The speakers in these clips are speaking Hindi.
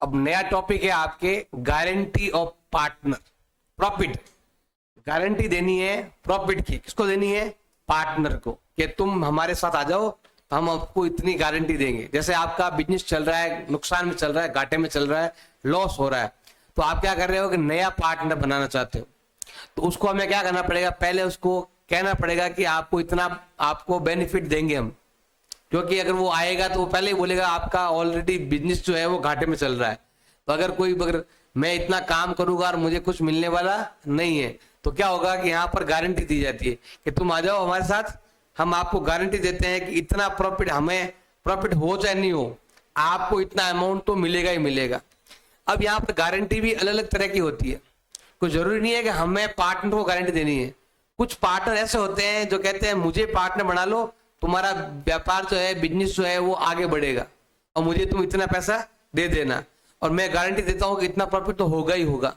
अब नया टॉपिक है आपके guarantee of partner profit. Guarantee देनी है प्रॉफिट की, किसको देनी है? पार्टनर को, कि तुम हमारे साथ आ जाओ तो हम आपको इतनी गारंटी देंगे। जैसे आपका बिजनेस चल रहा है, नुकसान में चल रहा है, घाटे में चल रहा है, लॉस हो रहा है, तो आप क्या कर रहे हो कि नया पार्टनर बनाना चाहते हो, तो उसको हमें क्या करना पड़ेगा? पहले उसको कहना पड़ेगा कि आपको इतना आपको बेनिफिट देंगे हम। क्योंकि अगर वो आएगा तो वो पहले ही बोलेगा आपका ऑलरेडी बिजनेस जो है वो घाटे में चल रहा है, तो अगर मैं इतना काम करूंगा और मुझे कुछ मिलने वाला नहीं है, तो क्या होगा कि यहाँ पर गारंटी दी जाती है कि तुम आ जाओ हमारे साथ, हम आपको गारंटी देते हैं कि इतना प्रॉफिट, हमें प्रॉफिट हो चाहे नहीं हो, आपको इतना अमाउंट तो मिलेगा ही मिलेगा। अब यहाँ पर गारंटी भी अलग अलग तरह की होती है। कोई जरूरी नहीं है कि हमें पार्टनर को गारंटी देनी है। कुछ पार्टनर ऐसे होते हैं जो कहते हैं मुझे पार्टनर बना लो, तुम्हारा व्यापार जो है, बिजनेस जो है वो आगे बढ़ेगा और मुझे तुम इतना पैसा दे देना और मैं गारंटी देता हूं कि इतना प्रॉफिट तो होगा ही होगा।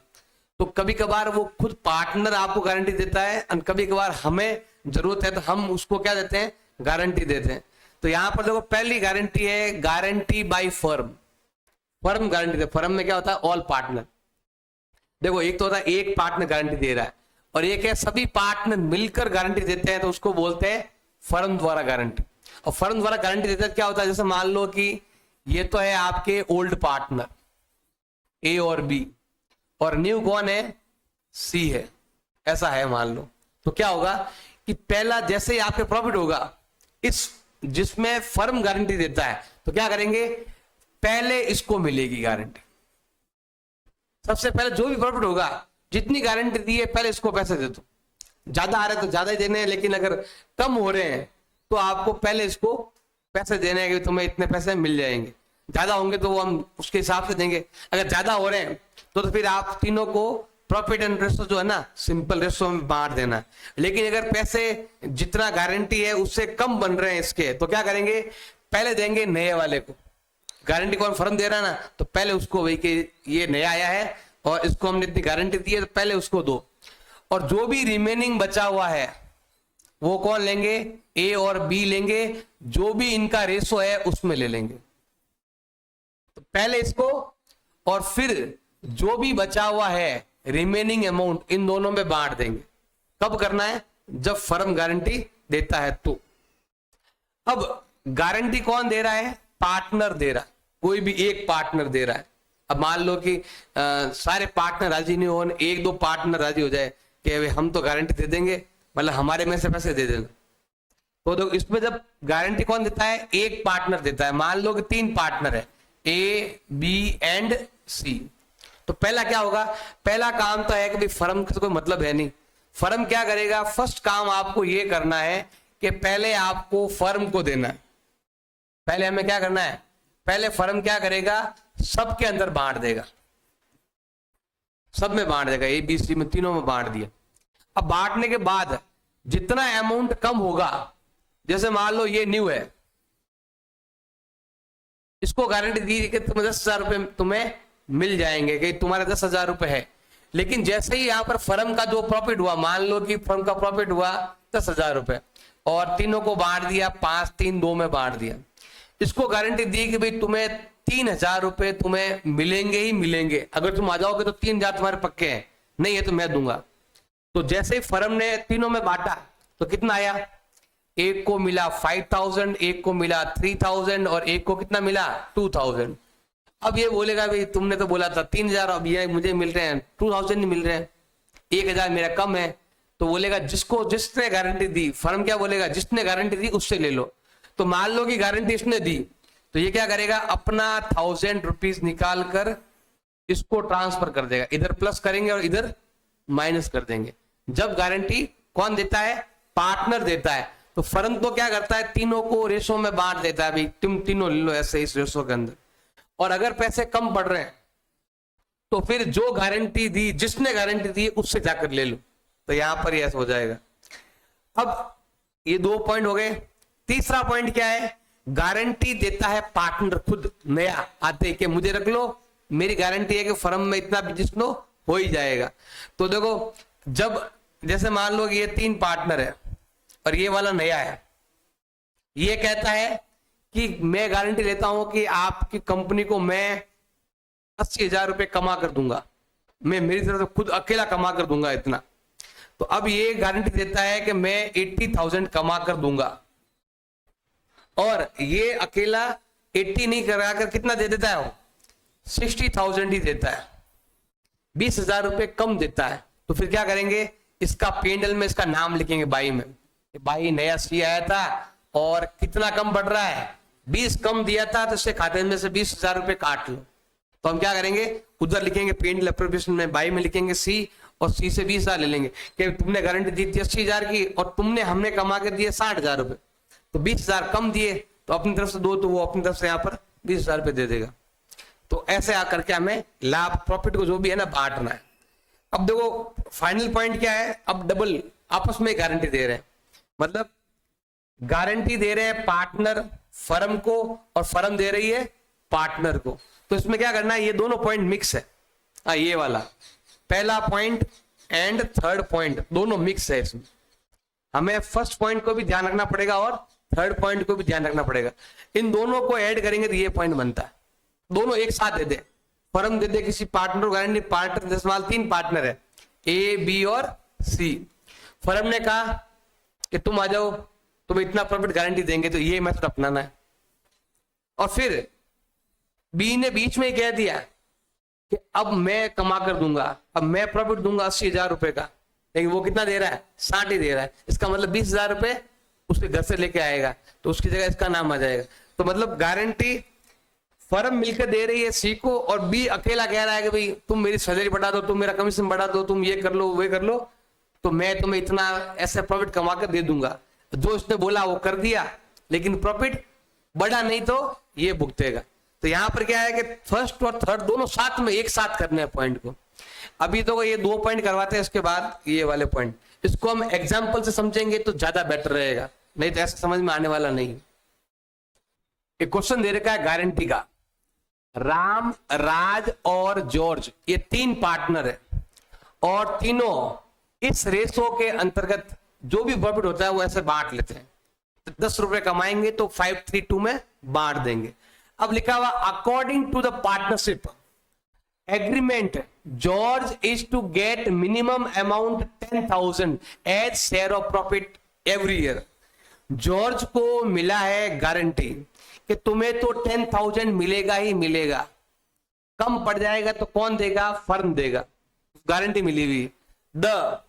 तो कभी कभार वो खुद पार्टनर आपको गारंटी देता है और कभी कभार हमें जरूरत है तो हम उसको क्या देते हैं? गारंटी देते हैं। तो यहाँ पर देखो पहली गारंटी है guarantee by firm. Firm guarantee they, firm में क्या होता है? All partner. देखो एक तो होता है एक पार्टनर गारंटी दे रहा है और एक है सभी पार्टनर मिलकर गारंटी देते हैं, तो उसको बोलते हैं फर्म द्वारा गारंटी। और फर्म द्वारा गारंटी देते हैं क्या होता है? जैसे मान लो कि ये तो है आपके ओल्ड पार्टनर ए और बी और न्यू कौन है? सी है, ऐसा है मान लो। तो क्या होगा कि पहला जैसे ही आपके प्रॉफिट होगा, इस जिसमें फर्म गारंटी देता है, तो क्या करेंगे? पहले इसको मिलेगी गारंटी। सबसे पहले जो भी प्रॉफिट होगा, जितनी गारंटी दी है पहले इसको पैसे दे दो। ज्यादा आ रहे तो ज्यादा ही देने हैं, लेकिन अगर कम हो रहे हैं तो आपको पहले इसको पैसे देने हैं कि तुम्हें इतने पैसे मिल जाएंगे। ज्यादा होंगे तो वो हम उसके हिसाब से देंगे। अगर ज्यादा हो रहे हैं तो फिर आप तीनों को प्रॉफिट एंड रेशो जो है ना, सिंपल रेशो में बांट देना। लेकिन अगर पैसे जितना गारंटी है उससे कम बन रहे हैं इसके, तो क्या करेंगे? पहले देंगे नए वाले को। गारंटी कौन? फर्म दे रहा है ना, तो पहले उसको वही कि ये नया आया है और इसको हमने इतनी गारंटी दी है, तो पहले उसको दो। और जो भी रिमेनिंग बचा हुआ है वो कौन लेंगे? ए और बी लेंगे, जो भी इनका रेशो है उसमें ले लेंगे। तो पहले इसको और फिर जो भी बचा हुआ है रिमेनिंग अमाउंट इन दोनों में बांट देंगे। कब करना है? जब फर्म गारंटी देता है तो। अब गारंटी कौन दे रहा है? पार्टनर दे रहा है, कोई भी एक पार्टनर दे रहा है। अब मान लो कि सारे पार्टनर राजी नहीं हो, एक दो पार्टनर राजी हो जाए कि हम तो गारंटी दे देंगे, मतलब हमारे में से पैसे दे देना। तो देखो इसमें जब गारंटी कौन देता है? एक पार्टनर देता है। मान लो कि 3 पार्टनर है, ए बी एंड सी। तो पहला क्या होगा? पहला काम तो है कि भाई फर्म का तो कोई मतलब है नहीं। फर्म क्या करेगा? फर्स्ट काम आपको ये करना है कि पहले आपको फर्म को देना है। पहले हमें क्या करना है? पहले फर्म क्या करेगा? सबके अंदर बांट देगा, सब में बांट देगा, ए बी सी में, तीनों में बांट दिया। अब बांटने के बाद जितना अमाउंट कम होगा, जैसे मान लो ये न्यू है, इसको गारंटी दी कि तुम्हें 10,000 रुपए तुम्हें मिल जाएंगे, कि तुम्हारे 10,000 रुपए है। लेकिन जैसे ही यहां पर फर्म का जो प्रॉफिट हुआ, मान लो कि फर्म का प्रॉफिट हुआ 10,000 रुपए और तीनों को बांट दिया, 5 3 2 में बांट दिया। इसको गारंटी दी कि भाई तुम्हें 3,000 रुपए तुम्हें मिलेंगे ही मिलेंगे। अगर तुम आ जाओगे तो 3,000 तुम्हारे पक्के हैं, नहीं है तो मैं दूंगा। तो जैसे ही फर्म ने तीनों में बांटा तो कितना आया? एक को मिला 5,000, एक को मिला 3,000 और एक को कितना मिला? 2,000। अब ये बोलेगा भाई तुमने तो बोला था 3,000, अब ये मुझे मिल रहे हैं 2,000 नहीं मिल रहे हैं, 1,000 मेरा कम है। तो बोलेगा जिसको जिसने गारंटी दी, फर्म क्या बोलेगा? जिसने गारंटी दी उससे ले लो। तो मान लो कि गारंटी इसने दी, तो ये क्या करेगा? अपना 1,000 रुपीज निकाल कर इसको ट्रांसफर कर देगा, इधर प्लस करेंगे और इधर माइनस कर देंगे। जब गारंटी कौन देता है? पार्टनर देता है। तो फर्म तो क्या करता है? तीनों को रेशो में बांट देता है, भाई तुम तीनों ले लो ऐसे इस रेशो के अंदर। और अगर पैसे कम पड़ रहे हैं तो फिर जो गारंटी दी, जिसने गारंटी दी उससे जाकर ले लो। तो यहां पर ऐसा हो जाएगा। अब ये 2 पॉइंट हो गए। तीसरा पॉइंट क्या है? गारंटी देता है पार्टनर खुद, नया आते कि मुझे रख लो, मेरी गारंटी है कि फर्म में इतना बिजनेस लो हो ही जाएगा। तो देखो जब जैसे मान लो कि ये 3 पार्टनर है और ये वाला नया है, ये कहता है कि मैं गारंटी लेता हूं कि आपकी कंपनी को मैं 80,000 रुपये कमा कर दूंगा, मैं मेरी तरफ से खुद अकेला कमा कर दूंगा इतना। तो अब ये गारंटी देता है कि मैं 80,000 कमा कर दूंगा, और ये अकेला 80 नहीं करा कर कितना दे देता है वो, 60,000 ही देता है, 20,000 रुपये कम देता है। तो फिर क्या करेंगे, इसका पेंडल में इसका नाम लिखेंगे बाई में, बाई नया सी आया था और कितना कम बढ़ रहा है, 20 कम दिया था, तो इसके खाते में से 20,000 रुपये काट लो। तो हम क्या करेंगे, उधर लिखेंगे पेंडल अप्रोप्रिएशन में, बाई में लिखेंगे सी, और सी से 20,000 ले लेंगे कि तुमने गारंटी दी थी 80,000 की और तुमने हमने कमा के दिए 60,000 रुपये, तो 20,000 कम दिए, तो अपनी तरफ से दो, तो वो अपनी तरफ से यहाँ पर 20,000 रुपये दे देगा। तो ऐसे आकर के हमें लाभ प्रॉफिट को जो भी है ना बांटना है। अब देखो फाइनल पॉइंट क्या है, अब डबल आपस में गारंटी दे रहे हैं, मतलब गारंटी दे रहे हैं पार्टनर फर्म को और फर्म दे रही है पार्टनर को। तो इसमें क्या करना है, ये दोनों पॉइंट मिक्स है, ये वाला पहला पॉइंट एंड थर्ड पॉइंट दोनों मिक्स है। इसमें हमें फर्स्ट पॉइंट को भी ध्यान रखना पड़ेगा और थर्ड पॉइंट को भी ध्यान रखना पड़ेगा। इन दोनों को ऐड करेंगे तो ये पॉइंट बनता है, दोनों एक साथ दे दे, फर्म दे दे किसी पार्टनर को गारंटी, पार्टनर दसमाल 3 पार्टनर है ए बी और सी। फर्म ने कहा कि तुम आ जाओ, तुम्हें इतना प्रॉफिट गारंटी देंगे, तो ये मेथड अपनाना है। और फिर बी ने बीच में कह दिया कि अब मैं कमा कर दूंगा, अब मैं प्रॉफिट दूंगा 80,000 रुपए का, लेकिन वो कितना दे रहा है, 60 ही दे रहा है। इसका मतलब 20,000 रुपए उसके घर से लेके आएगा, तो उसकी जगह इसका नाम आ जाएगा। तो मतलब गारंटी फर्म मिलकर दे रही है सी को, और बी अकेला कह रहा है कि भाई तुम मेरी सैलरी बढ़ा दो, तुम मेरा कमीशन बढ़ा दो, तुम ये कर लो वे कर लो, तो मैं तुम्हें इतना ऐसा प्रॉफिट कमा कर दे दूंगा। जो इसने बोला वो कर दिया, लेकिन प्रॉफिट बढ़ा नहीं तो ये भुगतेगा। तो यहां पर क्या है कि फर्स्ट और थर्ड दोनों साथ में एक साथ करने हैं पॉइंट को। अभी तो ये 2 पॉइंट करवाते हैं, इसके बाद ये वाले पॉइंट, इसको हम एग्जाम्पल से समझेंगे तो ज्यादा बेटर रहेगा, नहीं तो ऐसा समझ में आने वाला नहीं। एक क्वेश्चन दे रखा है गारंटी का, राम, राज और जॉर्ज ये 3 पार्टनर है, और तीनों इस रेशो के अंतर्गत जो भी प्रॉफिट होता है वो ऐसे बांट लेते हैं। तो 10 रुपए कमाएंगे तो 532 में बांट देंगे। अब लिखा हुआ according to the partnership agreement George is to get minimum amount 10,000 as share of profit every year. George को मिला है गारंटी कि तुम्हें तो 10,000 मिलेगा ही मिलेगा, कम पड़ जाएगा तो कौन देगा, फर्म देगा, गारंटी मिली हुई। The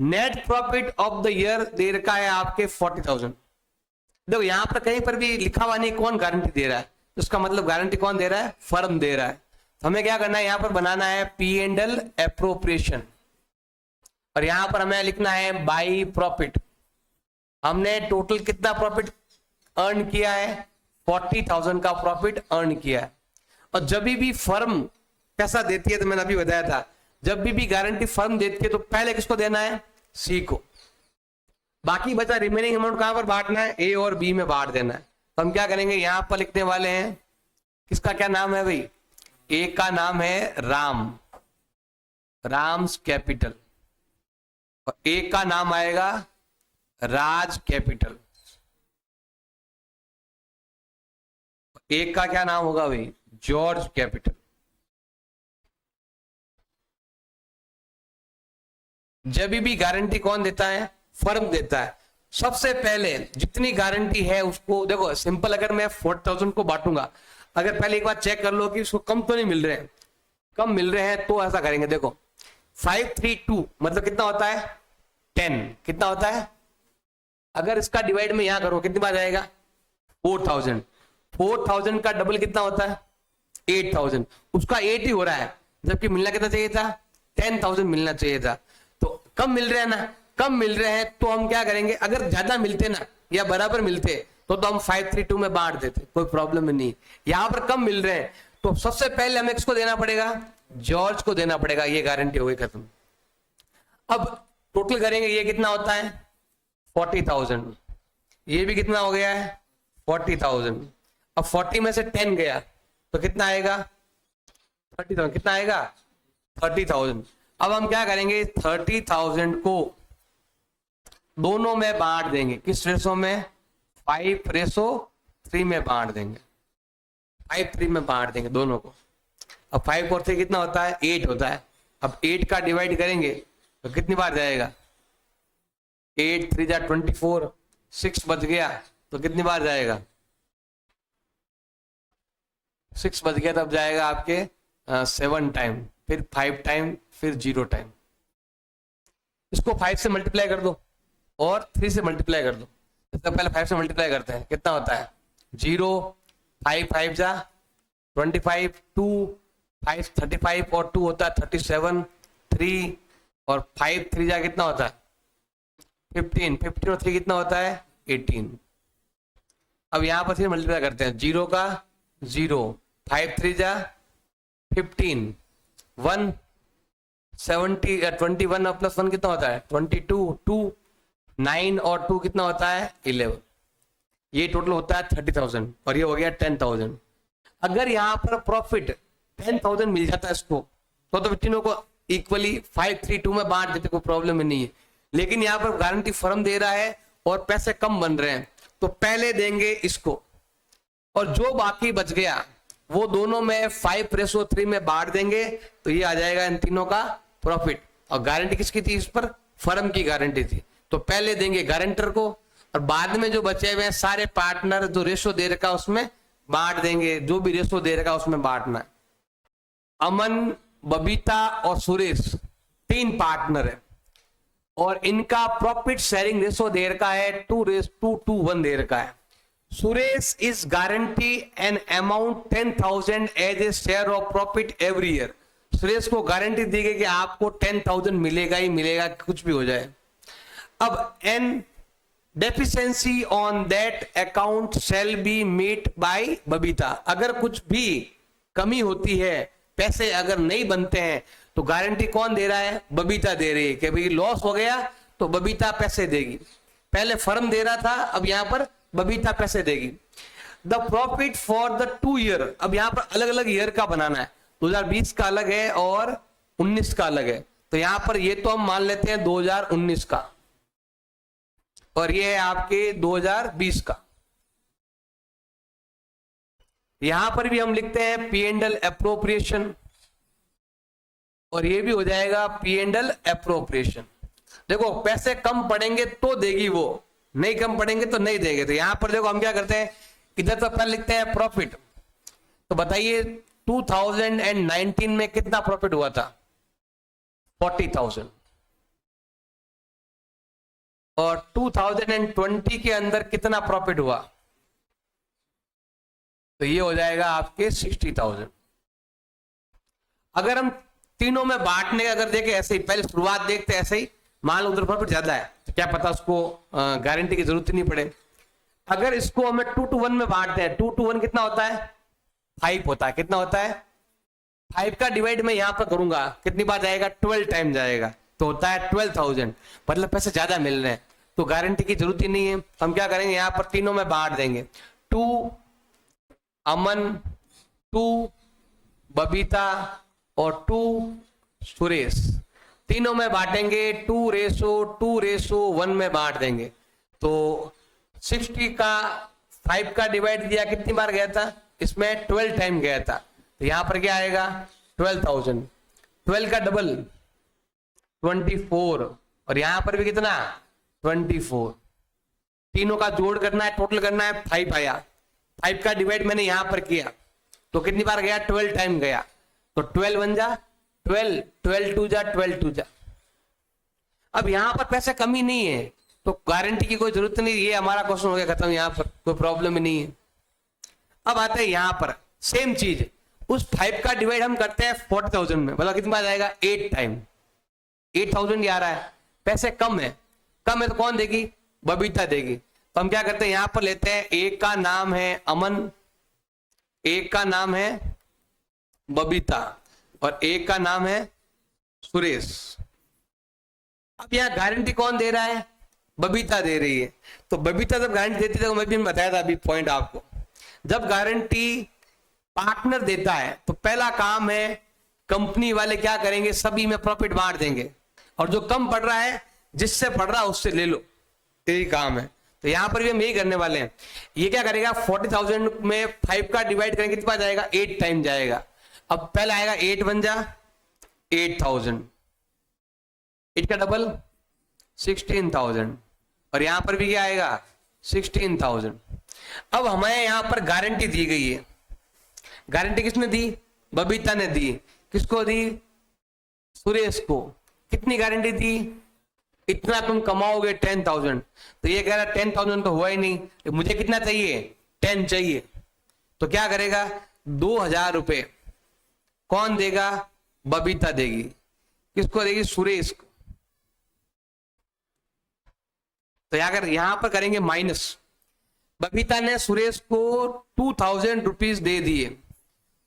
net profit of the year दे रखा है आपके 40,000। देखो यहां पर कहीं पर भी लिखा हुआ नहीं कौन गारंटी दे रहा है, तो इसका मतलब गारंटी कौन दे रहा है, फर्म दे रहा है। तो हमें क्या करना है, यहां पर बनाना है P&L एप्रोप्रिएशन, और यहां पर हमें लिखना है बाई प्रॉफिट। हमने टोटल कितना प्रॉफिट अर्न किया है, 40,000 का प्रॉफिट अर्न किया है। और जब भी फर्म पैसा देती है, तो मैंने अभी बताया था, जब भी गारंटी फर्म देती है तो पहले किसको देना है, सी को। बाकी बचा रिमेनिंग अमाउंट कहां पर बांटना है, ए और बी में बांट देना है। तो हम क्या करेंगे, यहां पर लिखने वाले हैं, किसका क्या नाम है भाई, ए का नाम है राम, राम्स कैपिटल, और ए का नाम आएगा राज कैपिटल, एक का क्या नाम होगा भाई, जॉर्ज कैपिटल। जब भी गारंटी कौन देता है, फर्म देता है। सबसे पहले जितनी गारंटी है उसको देखो, सिंपल अगर मैं 40,000 को बांटूंगा, अगर पहले एक बार चेक कर लो कि उसको कम तो नहीं मिल रहे हैं, कम मिल रहे हैं तो ऐसा करेंगे। देखो 532 मतलब कितना होता है, 10 कितना होता है, अगर इसका डिवाइड में यहां करो कितनी बार जाएगा, 4,000। 4,000 का डबल कितना होता है, 8,000। उसका 8 ही हो रहा है, जबकि मिलना कितना चाहिए था, 10,000 मिलना चाहिए था। तो कम मिल रहे हैं ना, कम मिल रहे हैं तो हम क्या करेंगे, अगर ज्यादा मिलते ना या बराबर मिलते तो हम 532 में बांट देते, कोई प्रॉब्लम नहीं। यहां पर कम मिल रहे हैं तो सबसे पहले हमें किसको देना पड़ेगा, जॉर्ज को देना पड़ेगा। ये गारंटी हो गई खत्म। अब टोटल करेंगे, ये कितना होता है 40,000, ये भी कितना हो गया है 40,000। अब 40 में से 10 गया तो कितना आएगा 30,000, कितना आएगा 30,000। अब हम क्या करेंगे, 30,000 को दोनों में बांट देंगे, किस रेशो में, 5:3 में बांट देंगे, 5:3 में बांट देंगे दोनों को। अब 5 और 3 कितना होता है, 8 होता है। अब 8 का डिवाइड करेंगे तो कितनी बार जाएगा, 8 3 जा 24, 6 बच गया तो कितनी बार जाएगा, 6 बच गया तब जाएगा आपके 7 टाइम, फिर 5 टाइम, फिर 0 टाइम। इसको 5 से मल्टीप्लाई कर दो और 3 से मल्टीप्लाई कर दो। इससे पहले 5 से मल्टीप्लाई करते हैं, कितना होता है 0, 5 5 जा 25, 2 5 35 और 2 होता है 37, 3 और 5 3 जा कितना होता है 15, 15 और 3 कितना होता है 18। अब यहां पर फिर मल्टीप्लाई करते हैं, 0 का 0, 5 3 जा 15, 1 70 21 और प्लस 1 कितना होता है 22, 2 9 और 2 कितना होता है 11। ये टोटल होता है 30,000 और ये हो गया 10,000। अगर यहाँ पर प्रॉफिट 10,000 मिल जाता है इसको तो तीनों को इक्वली 5 3 2 में बांट देते, कोई प्रॉब्लम नहीं है। लेकिन यहाँ पर गारंटी फर्म दे रहा है और पैसे कम बन रहे हैं, तो पहले देंगे इसको और जो बाकी बच गया वो दोनों में 5:3 में बांट देंगे, तो ये आ जाएगा इन तीनों का प्रॉफिट। और गारंटी किसकी थी, इस पर फर्म की गारंटी थी, तो पहले देंगे गारंटर को और बाद में जो बचे हुए हैं सारे पार्टनर जो रेशो दे रखा उसमें बांट देंगे, जो भी रेशो दे रखा उसमें बांटना है। अमन, बबीता और सुरेश 3 पार्टनर है और इनका प्रॉफिट शेयरिंग रेशो दे रखा है 2:1 दे रखा है। Suresh is guarantee an amount 10,000 as a share of profit every year. Suresh को गारंटी दी गई कि आपको 10,000 मिलेगा ही मिलेगा, कुछ भी हो जाए। अब an deficiency on that account shall be meet by Babita. अगर कुछ भी कमी होती है, पैसे अगर नहीं बनते हैं, तो गारंटी कौन दे रहा है, बबीता दे रही है कि भाई लॉस हो गया तो बबीता पैसे देगी। पहले फर्म दे रहा था, अब यहां पर बबीता पैसे देगी। The profit for the 2 year, अब यहां पर अलग अलग ईयर का बनाना है, 2020 का अलग है और 19 का अलग है। तो यहां पर ये तो हम मान लेते हैं 2019 का और ये है आपके 2020 का। यहां पर भी हम लिखते हैं P&L एप्रोप्रिएशन और ये भी हो जाएगा P&L एप्रोप्रिएशन। देखो पैसे कम पड़ेंगे तो देगी वो, नहीं कम पड़ेंगे तो नहीं देंगे। तो यहां पर देखो हम क्या करते हैं, इधर तो पहले लिखते हैं प्रॉफिट। तो बताइए 2019 में कितना प्रॉफिट हुआ था, 40,000 और 2020 के अंदर कितना प्रॉफिट हुआ, तो ये हो जाएगा आपके 60,000। अगर हम तीनों में बांटने का अगर देखें ऐसे ही, पहले शुरुआत देखते ऐसे ही, मान लो उधर प्रॉफिट ज्यादा है तो क्या पता उसको गारंटी की जरूरत ही नहीं पड़े। अगर इसको हमें 2:1 में बांटते हैं, 2:1 कितना होता है 5 होता है। कितना होता है 5 का डिवाइड में यहां पर करूंगा, कितनी बार जाएगा 12 टाइम जाएगा, तो होता है 12,000। मतलब पैसे ज्यादा मिल रहे हैं तो गारंटी की जरूरत ही नहीं है। हम क्या करेंगे, यहां पर तीनों में बांट देंगे, 2 अमन, 2 बबीता और 2 सुरेश, तीनों में बांटेंगे 2:1 में बांट देंगे। तो 60 का 5 का डिवाइड दिया, कितनी बार गया था, इसमें 12 टाइम गया था, तो यहां पर क्या आएगा 12,000। 12 का डबल 24 और यहां पर भी कितना 24। तीनों का जोड़ करना है, टोटल करना है, 5 आया। 5 का डिवाइड मैंने यहां पर किया तो कितनी बार गया 12 टाइम गया, तो 12 1 जा 12, 12 2 जा 12 2 जा। अब यहां पर पैसे कमी नहीं है तो गारंटी की कोई जरूरत नहीं, ये हमारा क्वेश्चन हो गया खत्म, यहां पर कोई प्रॉब्लम ही नहीं है। अब आते हैं यहां पर सेम चीज, उस 5 का डिवाइड हम करते हैं 40,000 में, मतलब कितनी बार जाएगा 8 टाइम, 8,000 ही आ रहा है। पैसे कम है तो कौन देगी, बबीता देगी। तो हम क्या करते हैं, यहां पर लेते हैं, एक का नाम है अमन, एक का नाम है बबीता और एक का नाम है सुरेश। अब यहां गारंटी कौन दे रहा है, बबीता दे रही है। तो बबीता जब गारंटी देती है, तो मैं भी बताया था अभी पॉइंट आपको, जब गारंटी पार्टनर देता है तो पहला काम है कंपनी वाले क्या करेंगे, सभी में प्रॉफिट बांट देंगे और जो कम पड़ रहा है, जिससे पड़ रहा है उससे ले लो, यही काम है। तो यहां पर भी हम यही करने वाले हैं। ये क्या करेगा 40,000 में 5 का डिवाइड करेंगे, कितना जाएगा 8 टाइम जाएगा। अब पहले आएगा 8 बन जा 8000, 8 का डबल 16,000, और यहां पर भी क्या आएगा 16,000। अब हमें यहां पर गारंटी दी गई है, गारंटी किसने दी, बबीता ने दी। किसको दी, सुरेश को। कितनी गारंटी दी, इतना तुम कमाओगे 10,000। तो ये कह रहा 10,000 तो हुआ ही नहीं, मुझे कितना चाहिए 10 चाहिए। तो क्या करेगा, 2,000 रुपए कौन देगा, बबीता देगी। किसको देगी, सुरेश को। तो यहां पर करेंगे माइनस, बबीता ने सुरेश को 2,000 रुपीज दे दिए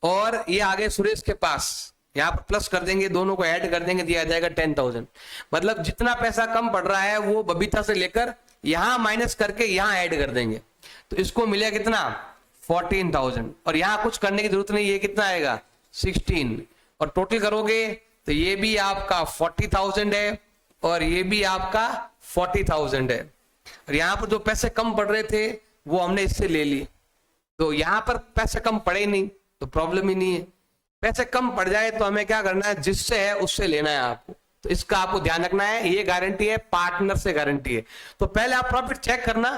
और ये आगे सुरेश के पास, यहां पर प्लस कर देंगे, दोनों को ऐड कर देंगे, दिया जाएगा 10,000। मतलब जितना पैसा कम पड़ रहा है वो बबीता से लेकर यहां माइनस करके यहां ऐड कर देंगे, तो इसको मिलेगा कितना 14,000। और यहां कुछ करने की जरूरत नहीं, ये कितना आएगा 16, और टोटल करोगे तो ये भी आपका 40,000 है और ये भी आपका 40,000 है। और यहां पर जो पैसे कम पड़ रहे थे वो हमने इससे ले ली, तो यहां पर पैसे कम पड़े नहीं तो प्रॉब्लम ही नहीं है। पैसे कम पड़ जाए तो हमें क्या करना है, जिससे है उससे लेना है आपको। तो इसका आपको ध्यान रखना है, ये गारंटी है, पार्टनर से गारंटी है। तो पहले आप प्रॉफिट चेक करना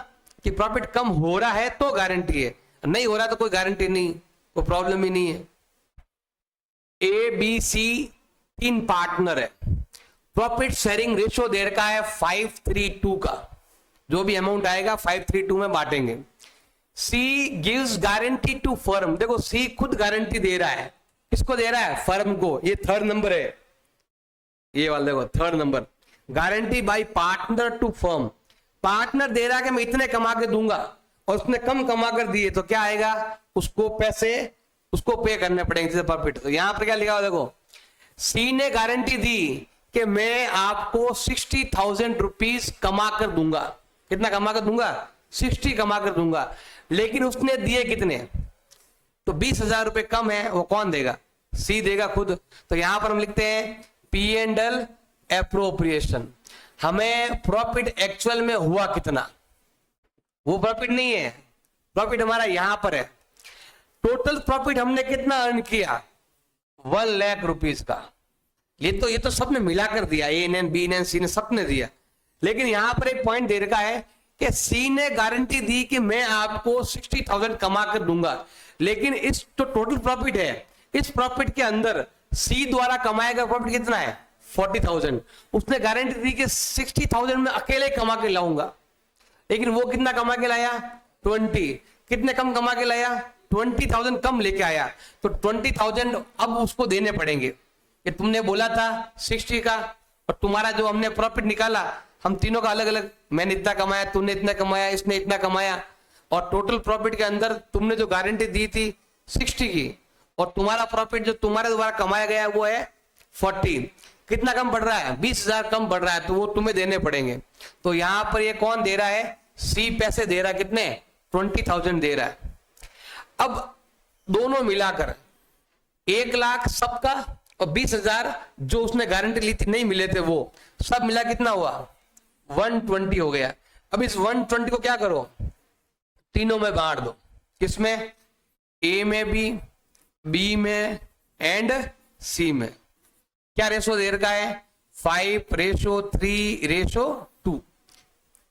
कि प्रॉफिट कम हो रहा है तो गारंटी है, नहीं हो रहा तो कोई गारंटी नहीं, कोई प्रॉब्लम ही नहीं है। ए बी सी 3 पार्टनर है, प्रॉफिट शेयरिंग रेशियो दे रखा है 5:3:2 का, जो भी अमाउंट आएगा 5:3:2 में बांटेंगे। सी गिव्स गारंटी टू फर्म, देखो सी खुद गारंटी दे रहा है, किसको दे रहा है, फर्म को। ये 3rd नंबर है, ये वाला देखो 3rd number, guarantee by partner to firm. Partner दे रहा है कि मैं इतने कमा के दूंगा और उसने कम कमा कर दिए, तो क्या आएगा, उसको पैसे उसको पे करने पड़ेंगे प्रॉफिट। तो यहां पर क्या लिखा हुआ देखो, सी ने गारंटी दी कि मैं आपको 60,000 रुपीज कमा कर दूंगा। कितना कमा कर दूंगा, 60 कमा कर दूंगा, लेकिन उसने दिए कितने, तो 20,000 रुपए कम है, वो कौन देगा, सी देगा खुद। तो यहां पर हम लिखते हैं P&L एप्रोप्रिएशन। हमें प्रॉफिट एक्चुअल में हुआ कितना, वो प्रॉफिट नहीं है, प्रॉफिट हमारा यहां पर है। टोटल प्रॉफिट हमने कितना अर्न किया, 1 लाख रुपीज का। ये तो सबने मिलाकर दिया, ए ने, बी ने, सी ने, सबने दिया। लेकिन यहां पर एक पॉइंट दे रखा है कि सी ने गारंटी दी कि मैं आपको 60,000 कमा कर दूंगा, लेकिन इस तो टोटल प्रॉफिट है, इस प्रॉफिट के अंदर सी द्वारा कमाया गया प्रॉफिट कितना है 40,000। उसने गारंटी दी कि 60,000 में अकेले कमा के लाऊंगा, लेकिन वो कितना कमा के लाया 20। कितने कम कमा के लाया, 20,000 कम लेके आया। तो 20,000 अब उसको देने पड़ेंगे कि तुमने बोला था 60 का, और तुम्हारा जो हमने प्रॉफिट निकाला, हम तीनों का अलग अलग, मैंने इतना कमाया, तुमने इतना कमाया, इसने इतना कमाया, और टोटल प्रॉफिट के अंदर तुमने जो गारंटी दी थी 60 की, और तुम्हारा प्रॉफिट जो तुम्हारे द्वारा कमाया गया है वो है 40। कितना कम बढ़ रहा है, 20,000 कम बढ़ रहा है, तो वो तुम्हें देने पड़ेंगे। तो यहां पर ये कौन दे रहा है, सी पैसे दे रहा है, कितने 20,000 दे रहा है। अब दोनों मिलाकर 1 लाख सबका और 20,000 जो उसने गारंटी ली थी नहीं मिले थे, वो सब मिला कितना हुआ 120 हो गया। अब इस 120 को क्या करो, तीनों में बांट दो, किसमें, ए में भी, बी में एंड सी में। क्या रेशो दे रखा है 5:3:2।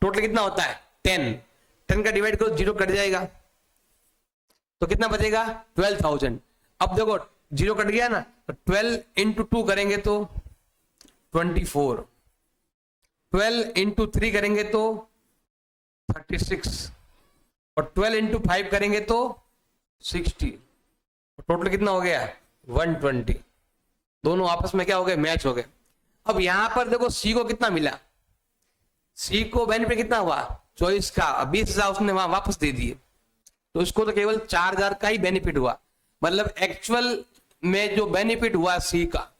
टोटल कितना होता है 10। 10 का डिवाइड करो, 0 कट जाएगा, तो कितना बचेगा 12,000। अब देखो 0 कट गया ना, तो 12 × 2 करेंगे तो 24, 12 × 3 करेंगे तो 36, और 12 × 5 करेंगे तो 60। टोटल कितना हो गया 120। दोनों आपस में क्या हो गए, मैच हो गए। अब यहां पर देखो सी को कितना मिला, सी को बेनिफिट कितना हुआ 24 का, 20,000 उसने वहां वापस दे दिए, तो इसको तो केवल 4,000 का ही बेनिफिट हुआ। मतलब एक्चुअल में जो बेनिफिट हुआ सी का,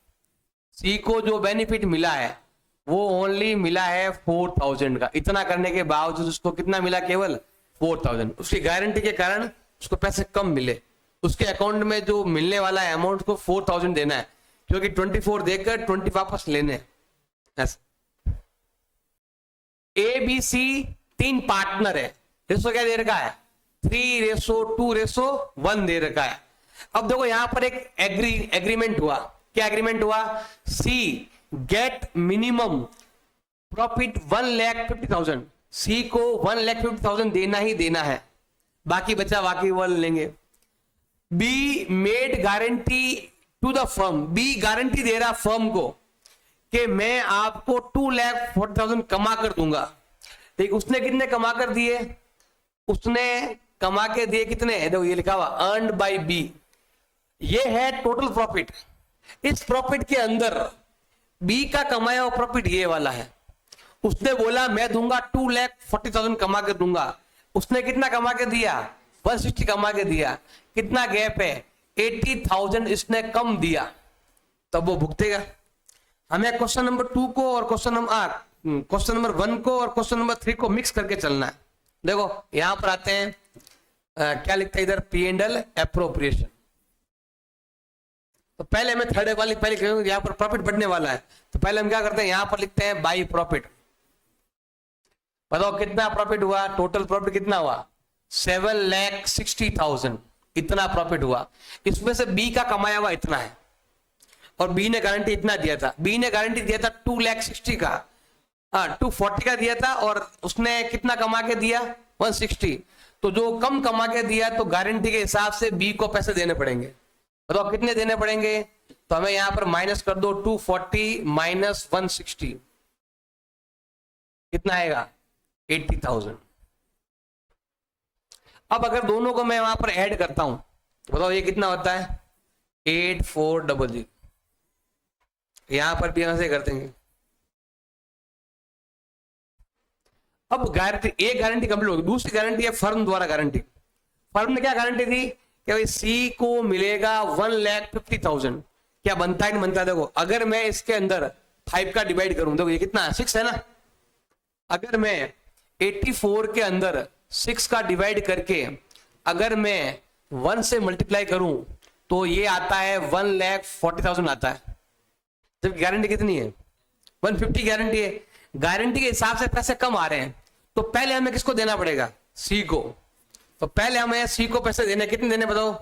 सी को जो बेनिफिट मिला है वो ओनली मिला है 4,000 का। इतना करने के बावजूद उसको कितना मिला, केवल 4,000। उसकी गारंटी के कारण उसको पैसे कम मिले, उसके अकाउंट में जो मिलने वाला है अमाउंट को 4,000 देना है, क्योंकि 24 देकर 20 वापस लेने। ए बी सी 3 पार्टनर है, रेशो क्या दे रखा है 3:2:1 दे रखा है। अब देखो यहां पर एक एग्रीमेंट हुआ। क्या एग्रीमेंट हुआ? सी गेट मिनिमम प्रॉफिट 1,50,000। सी को 1,50,000 देना ही देना है, बाकी बचा बाकी वो लेंगे। B made guarantee to the firm. B guarantee दे रहा फर्म को कि मैं आपको 2,40,000 कमा कर दूंगा। ठीक, उसने कितने कमा कर दिए? उसने कमा के दिए कितने? देखो ये लिखा हुआ अर्न्ड बाय बी। ये है टोटल प्रॉफिट। इस प्रॉफिट के अंदर बी का कमाया हुआ प्रॉफिट ये वाला है। उसने बोला मैं दूंगा 2,40,000 कमा के दूंगा। उसने कितना कमा के दिया? 160 कमा के दिया। कितना गैप है? 80,000 इसने कम दिया, तब वो भुगतेगा। हमें क्वेश्चन नंबर 2 को और क्वेश्चन नंबर 1 को और क्वेश्चन नंबर 3 को मिक्स करके चलना है। देखो यहां पर आते हैं, क्या लिखते हैं इधर? P&L appropriation. तो पहले हमें थर्ड वाली पहले यहां पर प्रॉफिट बढ़ने वाला है, तो पहले हम क्या करते हैं, यहां पर लिखते हैं बाई प्रॉफिट। बताओ कितना प्रॉफिट हुआ? टोटल प्रॉफिट कितना हुआ? 7,60,000 इतना प्रॉफिट हुआ। इसमें से बी का कमाया हुआ इतना है और बी ने गारंटी इतना दिया था। बी ने गारंटी दिया था 2,60,000 का, 240 का दिया था और उसने कितना कमा के दिया? 160। तो जो कम कमा के दिया तो गारंटी के हिसाब से बी को पैसे देने पड़ेंगे। बताओ कितने देने पड़ेंगे? तो हमें यहां पर माइनस कर दो, 240 माइनस 160 कितना आएगा? 80,000। अब अगर दोनों को मैं वहां पर ऐड करता हूं तो बताओ ये कितना होता है? 8400। यहां पर भी ऐसे कर देंगे। अब गारंटी, एक गारंटी कंप्लीट होगी, दूसरी गारंटी है फर्म द्वारा गारंटी। फर्म ने क्या गारंटी दी कि भाई सी को मिलेगा 1,50,000। क्या बनता है नहीं बनता? देखो अगर मैं इसके अंदर 5 का डिवाइड करूं, देखो ये कितना है? 6 है ना। अगर मैं 84 के अंदर 6 का डिवाइड करके अगर मैं 1 से मल्टीप्लाई करूं तो ये आता है 1,40,000 आता है। जब गारंटी कितनी है? 150 गारंटी है। गारंटी के हिसाब से पैसे कम आ रहे हैं, तो पहले हमें किसको देना पड़ेगा? सी को। तो पहले हमें सी को पैसे देने, कितने देने बताओ?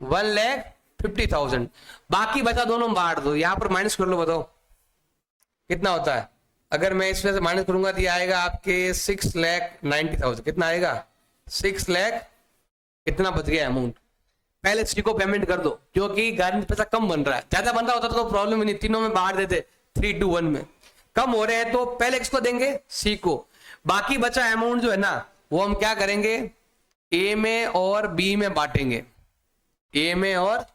1,50,000। बाकी बचा दोनों बांट दो, यहां पर माइनस कर लो, बताओ कितना होता है? अगर मैं इसमें से माइनस करूंगा तो ये आएगा आपके 6,90,000। कितना आएगा? 6 लाख। इतना बच गया अमाउंट। पहले सी को पेमेंट कर दो, क्योंकि गारंटी पैसा कम बन रहा है। ज्यादा बन रहा होता तो प्रॉब्लम ही नहीं, तीनों में बांट देते 3-2-1 में। कम हो रहे हैं तो पहले किसको देंगे? सी को। बाकी बचा अमाउंट जो है ना, वो हम क्या करेंगे? ए में और बी में बांटेंगे। ए में और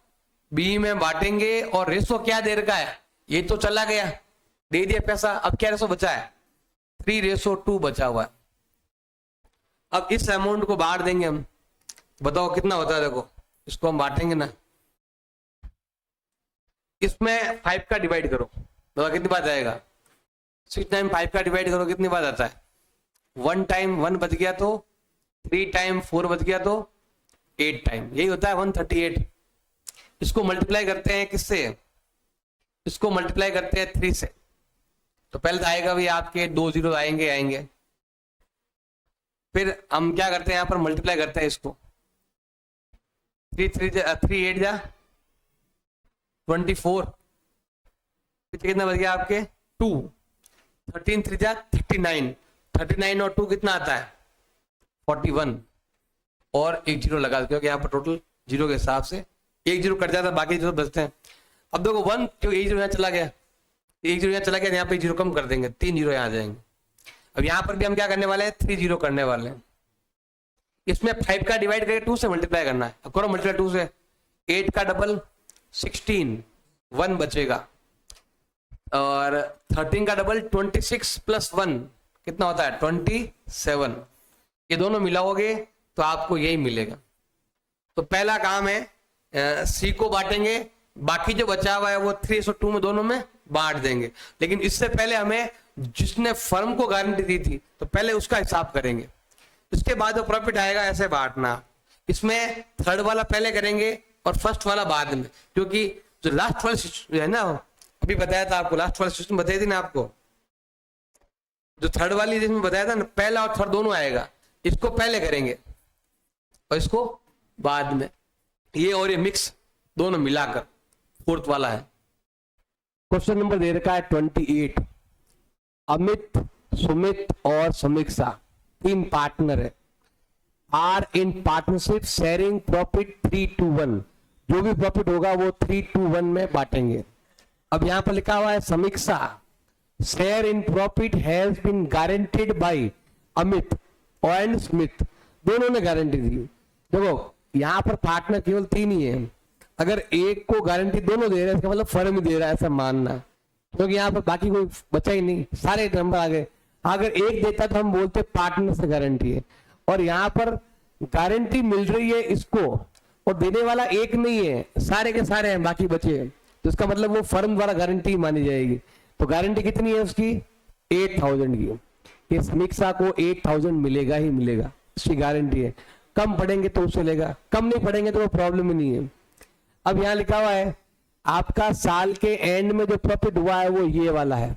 बी में बांटेंगे। और रेशो क्या दे रखा है? ये तो चला गया, दे दिया पैसा। अब क्या रेशो बचा है? 3:2 बचा हुआ है। अब इस अमाउंट को बांट देंगे हम। बताओ कितना होता है? देखो इसको हम बांटेंगे ना, इसमें 5 का डिवाइड करो, बताओ कितनी बात आएगा? 6 टाइम 5 का डिवाइड करो, कितनी बात आता है? 1 टाइम 1 बच गया तो 3 टाइम 4 बच गया तो 8 टाइम, यही होता है 138। इसको मल्टीप्लाई करते हैं किससे? इसको मल्टीप्लाई करते हैं 3 से। तो पहले तो आएगा भी आपके 2 जीरो आएंगे। फिर हम क्या करते हैं, यहां पर मल्टीप्लाई करते हैं इसको। 3 8 जा 24, कितना बच गया आपके? 2। 13 3 जा 39। 39 और 2 कितना आता है? 41। और एक जीरो लगा, क्योंकि यहाँ पर टोटल जीरो के हिसाब से एक जीरो कट जाता है, बाकी जीरो बचते हैं। अब देखो 1, क्योंकि एक जीरो यहाँ चला गया, एक जीरो यहाँ चला गया, यहाँ पे जीरो कम कर देंगे, 3 जीरो यहाँ आ जाएंगे। अब यहाँ पर भी हम क्या करने वाले हैं? 3 जीरो करने वाले हैं। इसमें 5 का डिवाइड करके 2 से मल्टीप्लाई करना है। अब करो मल्टीप्लाई 2 से। 8 का डबल 16, 1 बचेगा। और 13 का डबल 26 प्लस 1 कितना होता है? 27। ये दोनों मिलाओगे तो आपको यही मिलेगा। तो पहला काम है सी को बांटेंगे, बाकी जो बचा हुआ है वो 3:2 में दोनों में बांट देंगे। लेकिन इससे पहले हमें जिसने फर्म को गारंटी दी थी तो पहले उसका हिसाब करेंगे, इसके बाद जो प्रॉफिट आएगा ऐसे बांटना। इसमें थर्ड वाला पहले करेंगे और फर्स्ट वाला बाद में, क्योंकि जो लास्ट वाला है ना, अभी बताया था आपको, लास्ट वाला सिस्टम बताई थी ना आपको, जो थर्ड वाली जिसमें बताया था ना, पहला और थर्ड दोनों आएगा। इसको पहले करेंगे और इसको बाद में। ये और ये मिक्स दोनों मिलाकर फोर्थ वाला है। क्वेश्चन नंबर दे रखा है 28। अमित, सुमित और समीक्षा 3 पार्टनर है, are in partnership sharing profit 3:1। जो भी प्रॉफिट होगा वो 3:1 में बांटेंगे। अब यहां पर लिखा हुआ है Samiksha, share in profit has been guaranteed by Amit and Smith. दोनों ने गारंटी दी। देखो यहां पर पार्टनर केवल 3 ही है, अगर एक को गारंटी दोनों दे रहे हैं इसका मतलब फर्म ही दे रहा है ऐसा मानना, क्योंकि यहाँ पर बाकी कोई बचा ही नहीं, सारे नंबर आ गए। अगर एक देता तो हम बोलते पार्टनर से गारंटी है, और यहाँ पर गारंटी मिल रही है इसको और देने वाला एक नहीं है, सारे के सारे हैं बाकी बचे हैं, तो इसका मतलब वो फर्म द्वारा गारंटी मानी जाएगी। तो गारंटी कितनी है उसकी 8,000 की, ये समीक्षा को 8,000 मिलेगा ही मिलेगा, इसकी गारंटी है। कम पढ़ेंगे तो उसे लेगा, कम नहीं पढ़ेंगे तो वो प्रॉब्लम ही नहीं है। अब यहाँ लिखा हुआ है आपका साल के एंड में जो प्रॉफिट हुआ है वो ये वाला है।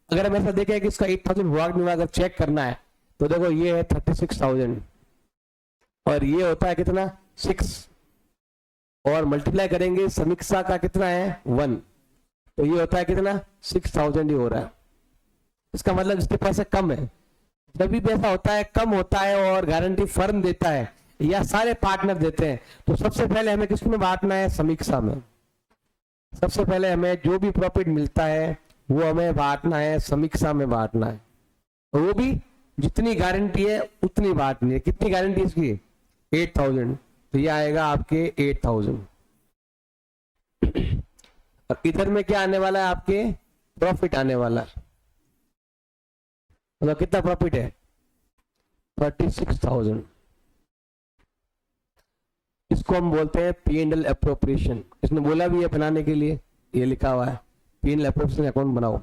अगर हम ऐसा देखें कि इसका 8,000 हुआ कि नहीं हुआ, अगर चेक करना है तो देखो ये है 36,000 और ये होता है कितना 6, और मल्टीप्लाई करेंगे समीक्षा का कितना है 1, तो ये होता है कितना 6,000 ही हो रहा है। इसका मतलब इसके पैसे कम है। जब भी पैसा होता है कम होता है और गारंटी फर्म देता है या सारे पार्टनर देते हैं, तो सबसे पहले हमें किसमें बांटना है समीक्षा में। सबसे पहले हमें जो भी प्रॉफिट मिलता है वो हमें बांटना है समीक्षा में बांटना है, और वो भी जितनी गारंटी है उतनी बांटनी है। कितनी गारंटी इसकी 8,000, तो ये आएगा आपके 8,000। और इधर में क्या आने वाला है आपके प्रॉफिट आने वाला है, मतलब कितना प्रॉफिट है 36,000। इसको हम बोलते हैं P&L एप्रोप्रिएशन। इसने बोला भी है बनाने के लिए, ये लिखा हुआ है P&L एप्रोप्रिएशन अकाउंट बनाओ।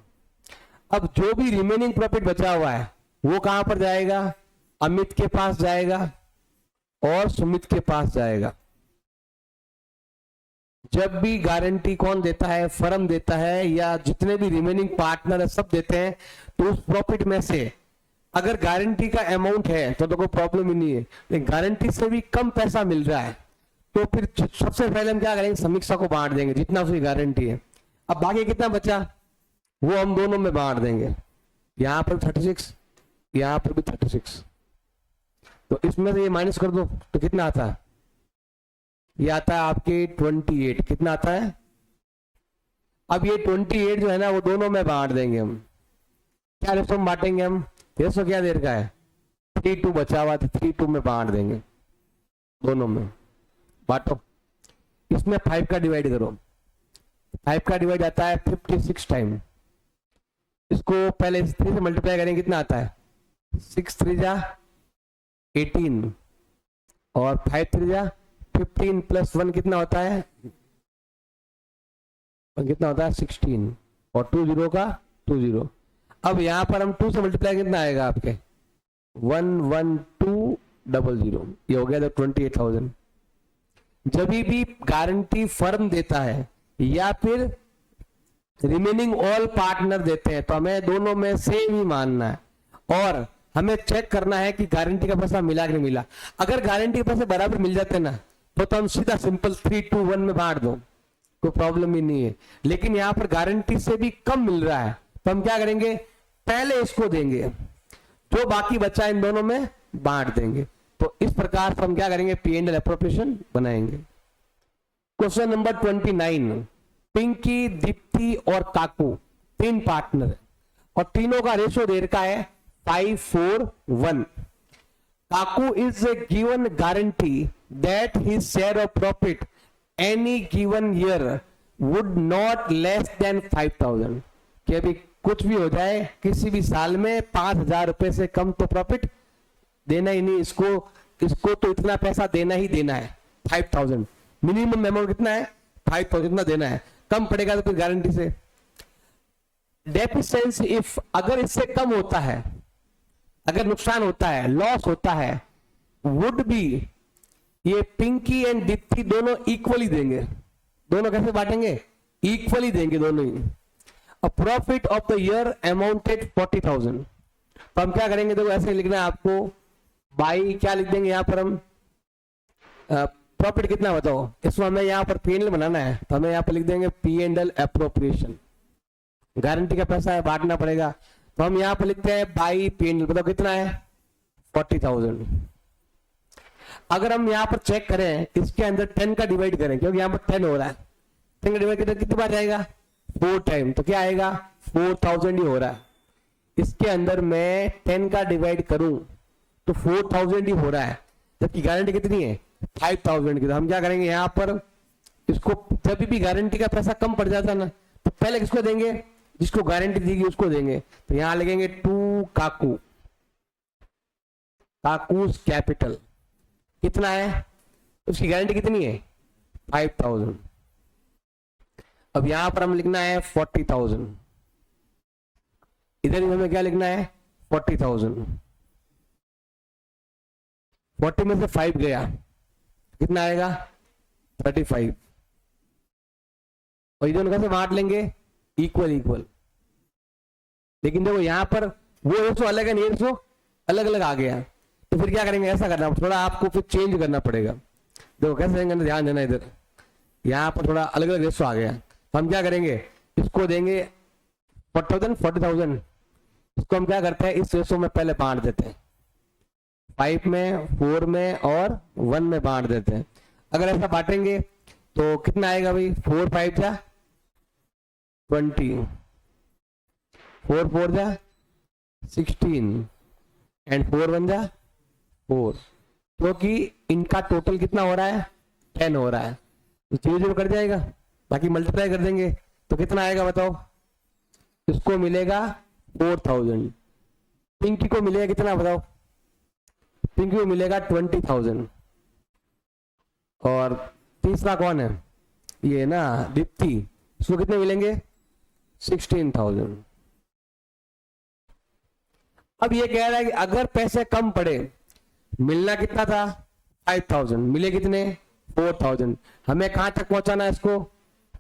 अब जो भी रिमेनिंग प्रॉफिट बचा हुआ है वो कहां पर जाएगा, अमित के पास जाएगा और सुमित के पास जाएगा। जब भी गारंटी कौन देता है फर्म देता है या जितने भी रिमेनिंग पार्टनर है सब देते हैं, तो उस प्रॉफिट में से अगर गारंटी का अमाउंट है तो कोई प्रॉब्लम ही नहीं है, लेकिन गारंटी से भी कम पैसा मिल रहा है तो फिर सबसे पहले हम क्या करेंगे समीक्षा को बांट देंगे जितना उसकी गारंटी है। अब बाकी कितना बचा वो हम दोनों में बांट देंगे, यहां पर 36 यहां पर भी 36, तो इसमें से ये माइनस कर दो तो कितना आता है, ये आता है आपके 28। कितना आता है, अब ये 28 जो है ना वो दोनों में बांट देंगे हम। क्या रेशो में बांटेंगे हम, रेशो क्या देर का है 3:2 बचा हुआ, 3:2 में बांट देंगे दोनों में। बांटो, इसमें 5 का डिवाइड करो, 5 का डिवाइड आता है 56 टाइम। इसको पहले 3 से मल्टीप्लाई करेंगे कितना आता है 6 3 जा 18 और 5 3 जा 15 प्लस 1 कितना होता है, कितना होता है 16 और 2 0 का 2 0। अब यहां पर हम 2 से मल्टीप्लाई कितना आएगा आपके 11200, ये हो गया 28,000। जब भी गारंटी फर्म देता है या फिर रिमेनिंग ऑल पार्टनर देते हैं तो हमें दोनों में सेम ही मानना है और हमें चेक करना है कि गारंटी का पैसा मिला कि नहीं मिला। अगर गारंटी के पैसे बराबर मिल जाते ना तो हम सीधा सिंपल 3:1 में बांट दो, कोई प्रॉब्लम ही नहीं है। लेकिन यहां पर गारंटी से भी कम मिल रहा है तो हम क्या करेंगे पहले इसको देंगे, जो बाकी बचा इन दोनों में बांट देंगे। तो इस प्रकार से हम क्या करेंगे P&L एप्रोप्रिएशन बनाएंगे। Question number 29। पिंकी, दीप्ति और काकू 3 पार्टनर और तीनों का रेशो दे रखा है 5:4:1। Kaku is given guarantee that his share of profit any given year would not less than 5,000। कि अभी कुछ भी हो जाए किसी भी साल में 5,000 रुपए से कम तो प्रॉफिट देना ही नहीं, इसको तो इतना पैसा देना ही देना है 5,000। मिनिमम अमाउंट कितना है 5,000 इतना देना है, कम पड़ेगा तो फिर गारंटी से। डेफिशिएंसी इफ अगर इससे कम होता है, अगर नुकसान होता है लॉस होता है, वुड बी ये पिंकी एंड दीप्ति दोनों इक्वली देंगे। दोनों कैसे बांटेंगे इक्वली देंगे दोनों ही। A profit of the year amounted 40,000। तो हम क्या करेंगे देखो ऐसे लिखना है आपको, बाई क्या लिख देंगे यहां पर हम प्रॉफिट कितना बताओ, इसमें हमें यहाँ पर P&L बनाना है तो हमें यहाँ पर लिख देंगे P&L एप्रोप्रिएशन, गारंटी का पैसा है बांटना पड़ेगा, तो हम यहाँ पर लिखते हैं बाई P&L, बताओ कितना है 40,000। अगर हम यहाँ पर चेक करें इसके अंदर 10 का डिवाइड करें, क्योंकि यहाँ पर 10 हो रहा है, 10 का डिवाइड करें कितनी बार जाएगा 4 टाइम, तो क्या आएगा 4,000 ही हो रहा है। इसके अंदर मैं 10 का डिवाइड करूं तो 4,000 ही हो रहा है, जबकि गारंटी कितनी है 5,000 की। तो हम क्या करेंगे यहाँ पर इसको, जब भी गारंटी का पैसा कम पड़ जाता है ना तो पहले किसको देंगे, जिसको गारंटी देगी उसको देंगे। तो यहां लगेंगे टू काकूस कैपिटल, कितना है उसकी गारंटी कितनी है 5,000। अब यहां पर हम लिखना है 40,000, इधर भी हमें क्या लिखना है 40,000। 40 में से 5 गया कितना आएगा 35, और इधर कैसे बांट लेंगे इक्वल इक्वल। लेकिन देखो यहां पर वो रेशो अलग है, ये रेशो अलग अलग आ गया, तो फिर क्या करेंगे, ऐसा करना थोड़ा आपको फिर चेंज करना पड़ेगा। देखो कैसे करना, ध्यान देना, इधर यहाँ पर थोड़ा अलग अलग रेशो आ गया, तो हम क्या करेंगे इसको देंगे 40,000, इसको हम क्या करते हैं इस रेशो में पहले बांट देते हैं, 5 में 4 में और 1 में बांट देते हैं। अगर ऐसा बांटेंगे तो कितना आएगा भाई 4 5 जा 20, 4 4 जा 16 एंड 4 1 जा 4, क्योंकि इनका टोटल कितना हो रहा है 10 हो रहा है, तो 0 0 कर जाएगा, बाकी मल्टीप्लाई कर देंगे तो कितना आएगा बताओ, इसको मिलेगा 4,000, पिंकी को मिलेगा कितना बताओ, पिंकी को मिलेगा 20,000, और तीसरा कौन है ये ना दीप्ति, इसको कितने मिलेंगे 16,000। अब ये कह रहा है कि अगर पैसे कम पड़े, मिलना कितना था 5,000, मिले कितने 4,000, हमें कहां तक पहुंचाना है इसको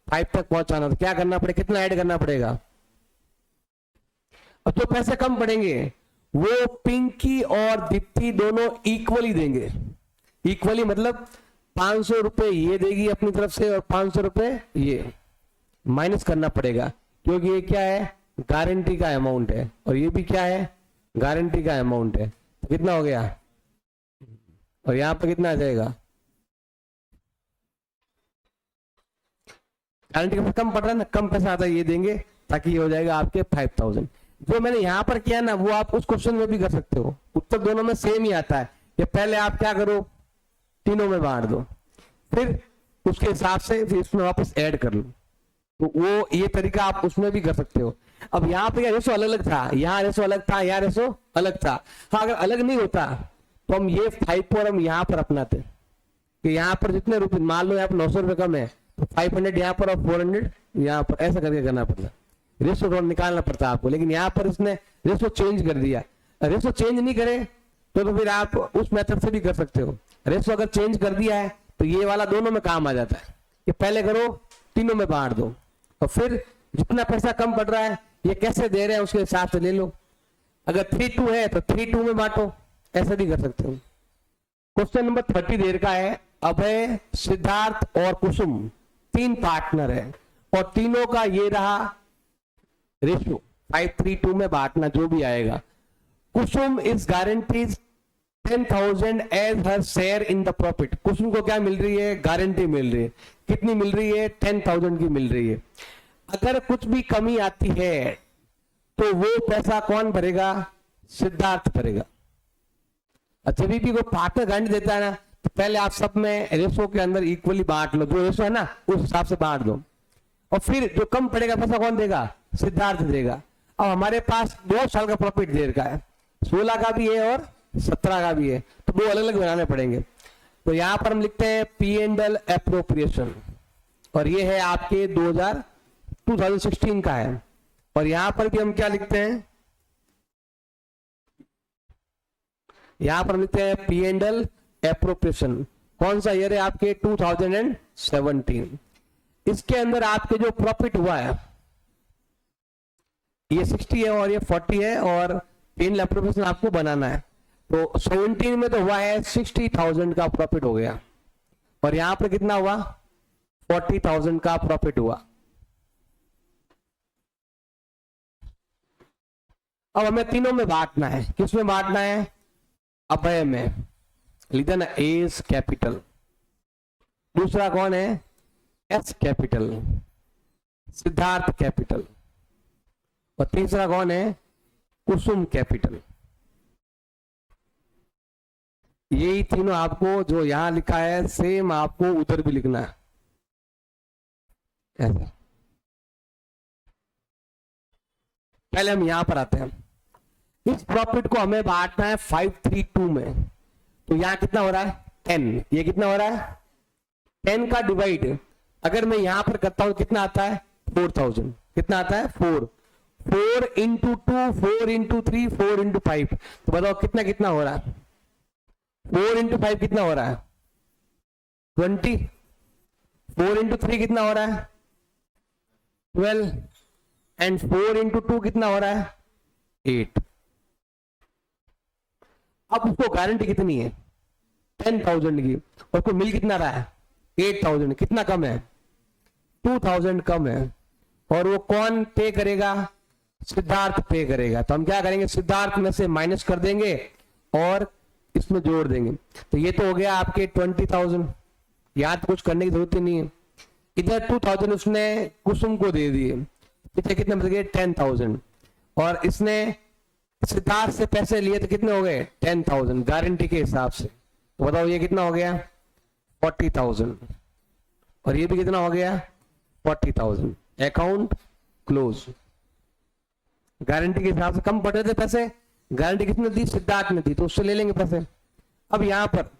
5 तक पहुंचाना, तो क्या करना पड़ेगा, कितना ऐड करना पड़ेगा। अब तो पैसे कम पड़ेंगे वो पिंकी और दीप्ति दोनों इक्वली देंगे, इक्वली मतलब 500 रुपए ये देगी अपनी तरफ से और 500 रुपए ये, माइनस करना पड़ेगा क्योंकि ये क्या है गारंटी का अमाउंट है और ये भी क्या है गारंटी का अमाउंट है, तो कितना हो गया, और यहां पर कितना आ जाएगा, गारंटी का कम पड़ रहा है ना, कम पैसा आता है ये देंगे ताकि ये हो जाएगा आपके 5,000। जो मैंने यहां पर किया ना वो आप उस क्वेश्चन में भी कर सकते हो, उत्तर दोनों में सेम ही आता है। ये पहले आप क्या करो तीनों में बांट दो, फिर उसके हिसाब से फिर इसमें वापस ऐड कर लो, तो वो ये तरीका आप उसमें भी कर सकते हो। अब यहाँ पे रेशो अलग अलग था, यहाँ रेशो अलग था, यहाँ रेशो अलग था। हाँ अगर अलग नहीं होता तो हम ये 5 पर हम यहाँ पर अपनाते कि यहाँ पर जितने रुपए मान लो यहाँ पर 900 रुपए कम है तो 500 यहाँ पर और 400 यहाँ पर, ऐसा करके करना पड़ता, रेशो थोड़ा निकालना पड़ता आपको। लेकिन यहाँ पर इसने रेशो चेंज कर दिया, रेशो चेंज नहीं करे तो फिर आप उस मेथड से भी कर सकते हो। रेशो अगर चेंज कर दिया है तो ये वाला दोनों में काम आ जाता है, ये पहले करो तीनों में बांट दो और फिर जितना पैसा कम पड़ रहा है ये कैसे दे रहे हैं उसके हिसाब से ले लो। अगर 3-2 है तो 3-2 में बांटो, ऐसा भी कर सकते हो। क्वेश्चन नंबर 30 देर का है, अभय सिद्धार्थ और कुसुम 3 पार्टनर है और तीनों का ये रहा रेशियो 5:3:2 में बांटना जो भी आएगा। Kusum is guarantees 10,000 as her share in the profit. कुसुम को क्या मिल रही है गारंटी मिल रही है, कितनी मिल रही है 10,000 की मिल रही है। अगर कुछ भी कमी आती है तो वो पैसा कौन भरेगा सिद्धार्थ भरेगा। अच्छा भी को पार्टनर गारंटी देता है ना तो पहले आप सब में रेशो के अंदर इक्वली बांट लो, जो रेशो है ना उस हिसाब से बांट दो और फिर जो कम पड़ेगा पैसा कौन देगा सिद्धार्थ देगा। अब हमारे पास 2 साल का प्रॉफिट देर का है, 16 का भी है और 17 का भी है, तो 2 अलग अलग बनाने पड़ेंगे। तो यहां पर हम लिखते हैं P&L एप्रोप्रिएशन और ये है आपके 2016 का है। और यहां पर भी हम क्या लिखते हैं, यहां पर हम लिखते हैं P&L एप्रोप्रिएशन। कौन सा ईयर है आपके 2017। इसके अंदर आपके जो प्रॉफिट हुआ है ये 60 है और ये 40 है और P&L एप्रोप्रिएशन आपको बनाना है। तो 17 में तो हुआ है 60,000 का प्रॉफिट हो गया, और यहां पर कितना हुआ 40,000 का प्रॉफिट हुआ। अब हमें तीनों में बांटना है। किसमें बांटना है? अभय में। लिखा ना एस कैपिटल, दूसरा कौन है? एस कैपिटल, सिद्धार्थ कैपिटल, और तीसरा कौन है? कुसुम कैपिटल। यही तीनों आपको जो यहां लिखा है सेम आपको उधर भी लिखना है ऐसा। पहले हम यहां पर आते हैं। इस प्रॉफिट को हमें बांटना है 532 में। तो यहां कितना हो रहा है? 10। ये कितना हो रहा है? 10 का डिवाइड अगर मैं यहां पर करता हूं कितना आता है? 4000। कितना आता है? 4 इंटू 2, 4 इंटू 3, 4 इंटू 5। तो बताओ कितना कितना हो रहा है? 4 इंटू 5 कितना हो रहा है? 20। 4 इंटू 3 कितना हो रहा है? 12। एंड 4 इंटू 2 कितना हो रहा है? 8। अब उसको गारंटी कितनी है? 10,000 की, और उसको मिल कितना रहा है? 8,000। कितना कम है? 2,000 कम है। और वो कौन पे करेगा? सिद्धार्थ पे करेगा। तो हम क्या करेंगे? सिद्धार्थ में से माइनस कर देंगे और इसमें जोड़ देंगे। तो ये तो हो गया आपके 20,000। यहां तो कुछ करने की जरूरत ही नहीं है। इधर 2,000 उसने कुसुम को दे दिए, पीछे कितने बच गए? 10,000। और इसने सिद्धार्थ से पैसे लिए तो कितने हो गए? 10,000 गारंटी के हिसाब से। तो बताओ ये कितना हो गया? 40,000। और ये भी कितना हो गया? 40,000। Account close. गारंटी के हिसाब से कम पड़ रहे थे पैसे, गारंटी किसने दी? सिद्धार्थ ने दी, तो उससे ले लेंगे पैसे। अब यहां पर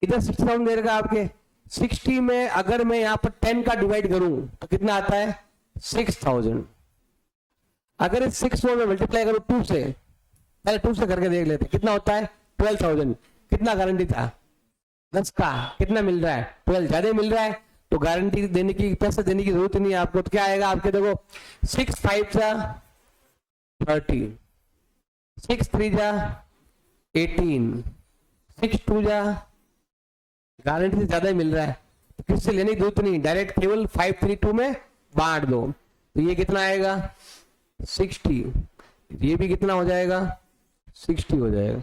इधर 60,000 दे रखा आपके। 60 में अगर मैं यहां पर 10 का डिवाइड करूं तो कितना आता है? 6,000। अगर इस 6 में मल्टीप्लाई करूं 2 से, पहले 2 से करके देख लेते कितना होता है? 12,000। कितना गारंटी था? 10 का। कितना मिल रहा है? 12। ज्यादा मिल रहा है तो गारंटी देने की, पैसे देने की जरूरत नहीं है आपको। तो क्या आएगा आपके? देखो 6 5 जा 30, 6 3 जा 18, 6 2 जा, गारंटी से ज्यादा ही मिल रहा है तो किससे लेने की जरूरत नहीं, डायरेक्ट केवल 532 में बांट दो। तो ये कितना आएगा? 60। ये भी कितना हो जाएगा? 60 हो जाएगा।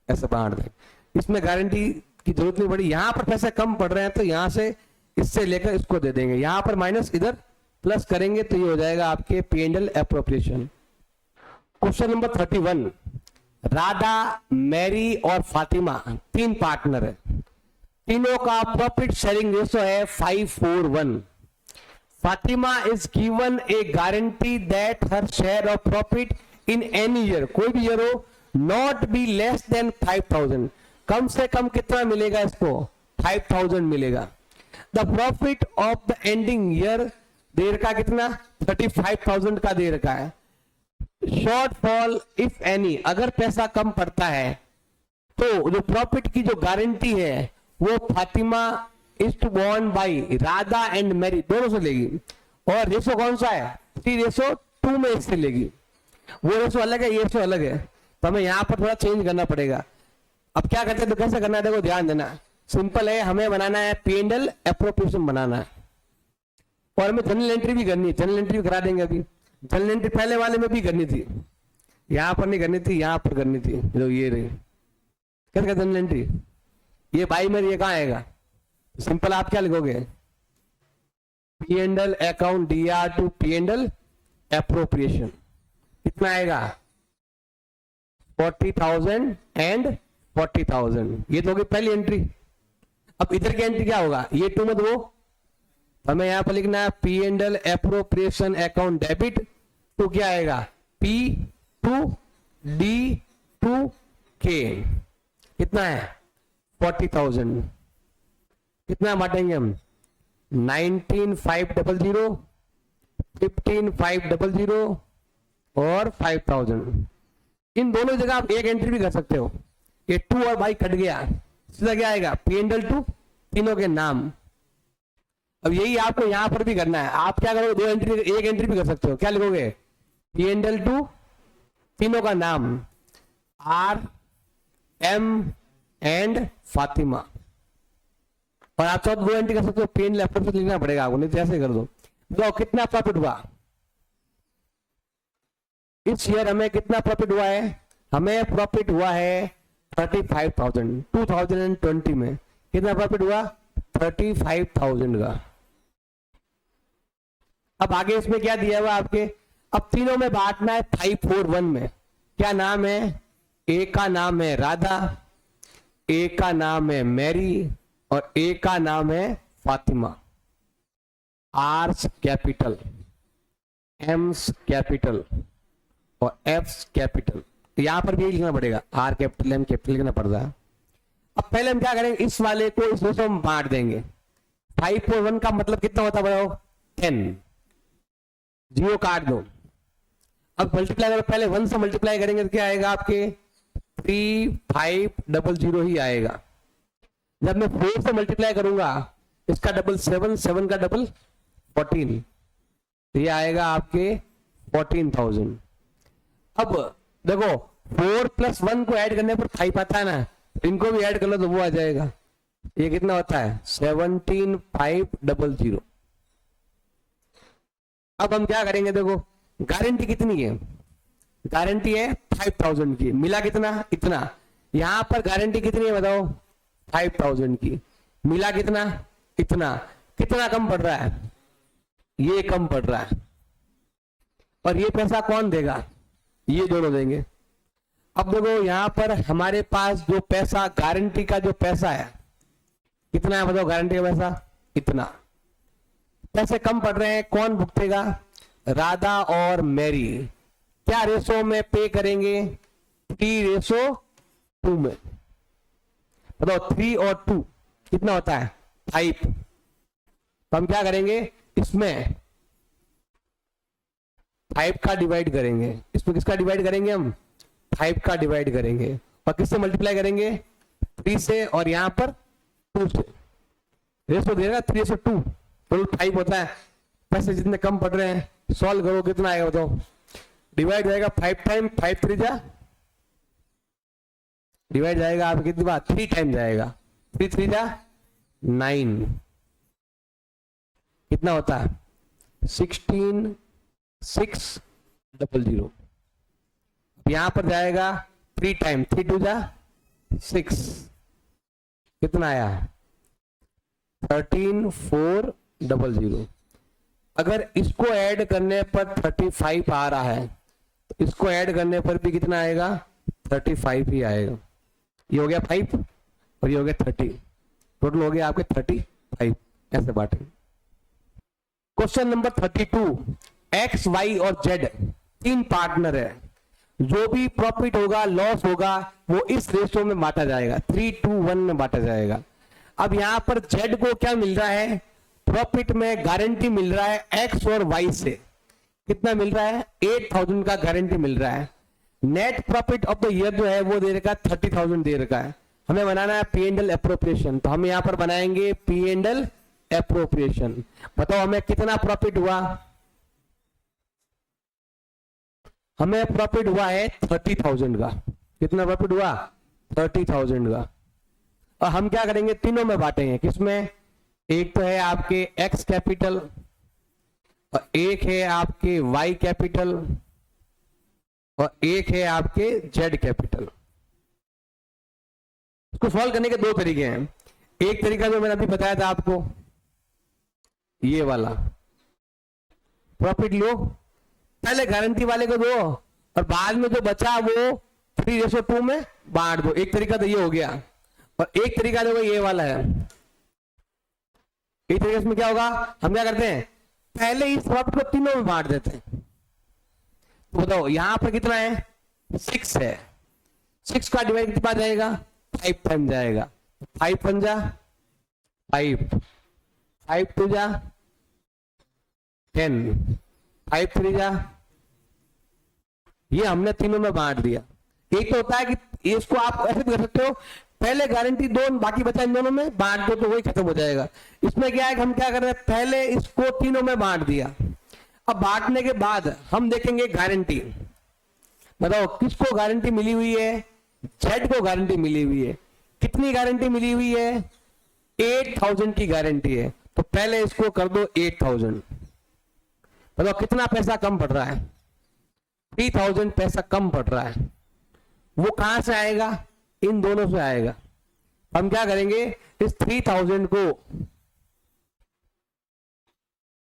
ऐसे बांट दे, इसमें गारंटी की जरूरत नहीं पड़ी। यहां पर पैसे कम पड़ रहे हैं तो यहां से इससे लेकर इसको दे देंगे, यहां पर माइनस इधर प्लस करेंगे तो ये हो जाएगा आपके P&L appropriation. Question number 31। Radha, Mary और फातिमा 3 पार्टनर है। तीनों का प्रॉफिट शेयरिंग रेशो है 5:4:1। Fatima is given a guarantee that her share of profit in any year, कोई भी ईयर हो, नॉट बी लेस देन 5,000। कम से कम कितना मिलेगा इसको? 5,000 मिलेगा। The profit of the ending year दे रखा कितना? 35,000 का दे रखा है। शॉर्टफॉल इफ एनी, अगर पैसा कम पड़ता है तो जो प्रॉफिट की जो गारंटी है वो Fatima is to borne by Radha and Mary, दोनों से लेगी। और रेशो कौन सा है? 3:2 में इससे लेगी। वो रेशो अलग है, ये रेशो अलग है, तो हमें यहां पर थोड़ा चेंज करना पड़ेगा। अब क्या करते हैं तो कैसे करना है, देखो ध्यान देना। सिंपल है, हमें बनाना है P&L एप्रोप्रिएशन बनाना है, और हमें जनरल एंट्री भी करनी है। जनरल एंट्री करा देंगे अभी। जनरल एंट्री पहले वाले में भी करनी थी, यहां पर नहीं करनी थी, यहां पर करनी थी। तो ये रही कैसे जनरल एंट्री, ये बाई में ये कहां आएगा? सिंपल आप क्या लिखोगे? P&L account DR to P&L appropriation. कितना आएगा? 40,000 एंड 40,000। ये तो होगी पहली एंट्री। अब इधर की एंट्री क्या होगा? ये 2 मत वो, हमें यहां पर लिखना है P&L एप्रोप्रिएशन अकाउंट डेबिट। तो क्या आएगा? P2D2K। कितना है? 40,000। कितना बांटेंगे हम? 19,500, 15,500 और 5,000। इन दोनों जगह आप एक एंट्री भी कर सकते हो। ये 2 और बाई कट गया, सीधा क्या आएगा? P&L टू तीनों के नाम। अब यही आपको यहां पर भी करना है। आप क्या करोगे? 2 एंट्री, एक एंट्री भी कर सकते हो। क्या लिखोगे? P&L टू तीनों का नाम, R, M एंड फातिमा। और आप चाहो तो दो एंट्री कर सकते हो, P&L एप्रोच से लिखना पड़ेगा आपको, नहीं तो ऐसे कर दो। बताओ कितना प्रॉफिट हुआ इस ईयर, हमें कितना प्रॉफिट हुआ है? हमें प्रॉफिट हुआ है 35,000। 2020 में कितना प्रॉफिट हुआ? 35,000 का। अब आगे इसमें क्या दिया हुआ आपके? अब तीनों में बांटना है 541 में। क्या नाम है? एक का नाम है राधा, एक का नाम है मैरी और एक का नाम है Fatima. R's capital, M's capital और एफ्स कैपिटल। यहां पर भी लिखना पड़ेगा, आर कैपिटल एम कैपिटल लिखना पड़ रहा है। अब पहले हम क्या करेंगे, इस वाले को इस रेशो में बांट देंगे। 541 का मतलब कितना होता है बताओ? 10। 0 काट दो। अब मल्टीप्लाई करो, पहले 1 से मल्टीप्लाई करेंगे तो क्या आएगा आपके? 3500 ही आएगा। जब मैं 4 से मल्टीप्लाई करूंगा, इसका डबल 7, 7 का डबल 14, तो ये आएगा आपके 14,000। अब देखो 4 + 1 को ऐड करने पर 5 आता है ना, इनको भी ऐड कर लो तो वो आ जाएगा। ये कितना होता है? 17,500। अब हम क्या करेंगे, देखो गारंटी कितनी है? गारंटी है 5,000 की, मिला कितना? इतना। यहां पर गारंटी कितनी है बताओ? 5,000 की, मिला कितना? इतना। कितना कम पड़ रहा है? ये कम पड़ रहा है। और ये पैसा कौन देगा? ये दोनों देंगे। अब देखो यहां पर हमारे पास जो पैसा, गारंटी का जो पैसा है कितना है बताओ? गारंटी का पैसा इतना। पैसे कम पड़ रहे हैं, कौन भुगतेगा? राधा और मैरी। क्या रेशो में पे करेंगे? 3:2 में। बताओ 3 और 2 कितना होता है? 5। तो हम क्या करेंगे, इसमें 5 का डिवाइड करेंगे। इसमें किसका डिवाइड करेंगे हम? 5 का डिवाइड करेंगे। और किससे मल्टीप्लाई करेंगे? 3 से, और यहां पर 2 से। रेशो देगा 3:2, तो 5 होता है। पैसे जितने कम पड़ रहे हैं, सॉल्व करो कितना आएगा बताओ? डिवाइड जाएगा 5 टाइम, 5 3 जा, डिवाइड जाएगा आप कितनी बार? 3 टाइम जाएगा। 3 3 जा 9, कितना होता है? 16,600। यहां पर जाएगा 3 टाइम, 3 2 जा 6, कितना आया? 13,400। अगर इसको ऐड करने पर 35 आ रहा है, तो इसको ऐड करने पर भी कितना आएगा? 35 ही आएगा। ये हो गया 5 और ये हो गया 30, टोटल हो गया आपके 35। ऐसे बांटेंगे। Question number 32। एक्स, वाई और जेड 3 पार्टनर है। जो भी प्रॉफिट होगा, लॉस होगा, वो इस रेशो में बांटा जाएगा, 3:1 में बांटा जाएगा। अब यहां पर जेड को क्या मिल रहा है? प्रॉफिट में गारंटी मिल रहा है एक्स और वाई से। कितना मिल रहा है? 8,000 का गारंटी मिल रहा है। Net profit of the year जो है वो दे रखा है 30,000 दे रखा है। हमें बनाना है P&L एप्रोप्रिएशन, तो हम यहां पर बनाएंगे P&L एप्रोप्रिएशन। बताओ हमें कितना प्रॉफिट हुआ? हमें प्रॉफिट हुआ है 30,000 का। कितना प्रॉफिट हुआ? 30,000 का। और हम क्या करेंगे, तीनों में बांटेंगे। किसमें? एक तो है आपके एक्स कैपिटल और एक है आपके वाई कैपिटल और एक है आपके जेड कैपिटल। इसको सॉल्व करने के दो तरीके हैं। एक तरीका जो मैंने अभी बताया था आपको, ये वाला, प्रॉफिट लो, पहले गारंटी वाले को दो और बाद में जो बचा वो 3:2 में बांट दो। एक तरीका तो ये हो गया। और एक तरीका जो ये वाला है, एक तरीके में क्या होगा, हम क्या करते हैं, पहले इस प्रॉफिट को तीनों में बांट देते हैं। तो बताओ यहां पर कितना है? 6 है। 6 का डिवाइड कितना जाएगा? 5 टाइम जाएगा। 5 5 जा 5, 5 2 जा 10, 5 3 जा। ये हमने तीनों में बांट दिया। एक तो होता है कि इसको आप ऐसे भी कर सकते हो, पहले गारंटी दो, बाकी बचा इन दोनों में बांट दो, तो वही खत्म हो जाएगा। इसमें क्या है कि हम क्या कर रहे हैं, पहले इसको तीनों में बांट दिया। अब बांटने के बाद हम देखेंगे गारंटी। बताओ किसको गारंटी मिली हुई है? जेड को गारंटी मिली हुई है। कितनी गारंटी मिली हुई है? 8,000 की गारंटी है, तो पहले इसको कर दो 8,000। बताओ कितना पैसा कम पड़ रहा है? 3,000 पैसा कम पड़ रहा है। वो कहां से आएगा? इन दोनों से आएगा। हम क्या करेंगे, इस 3,000 को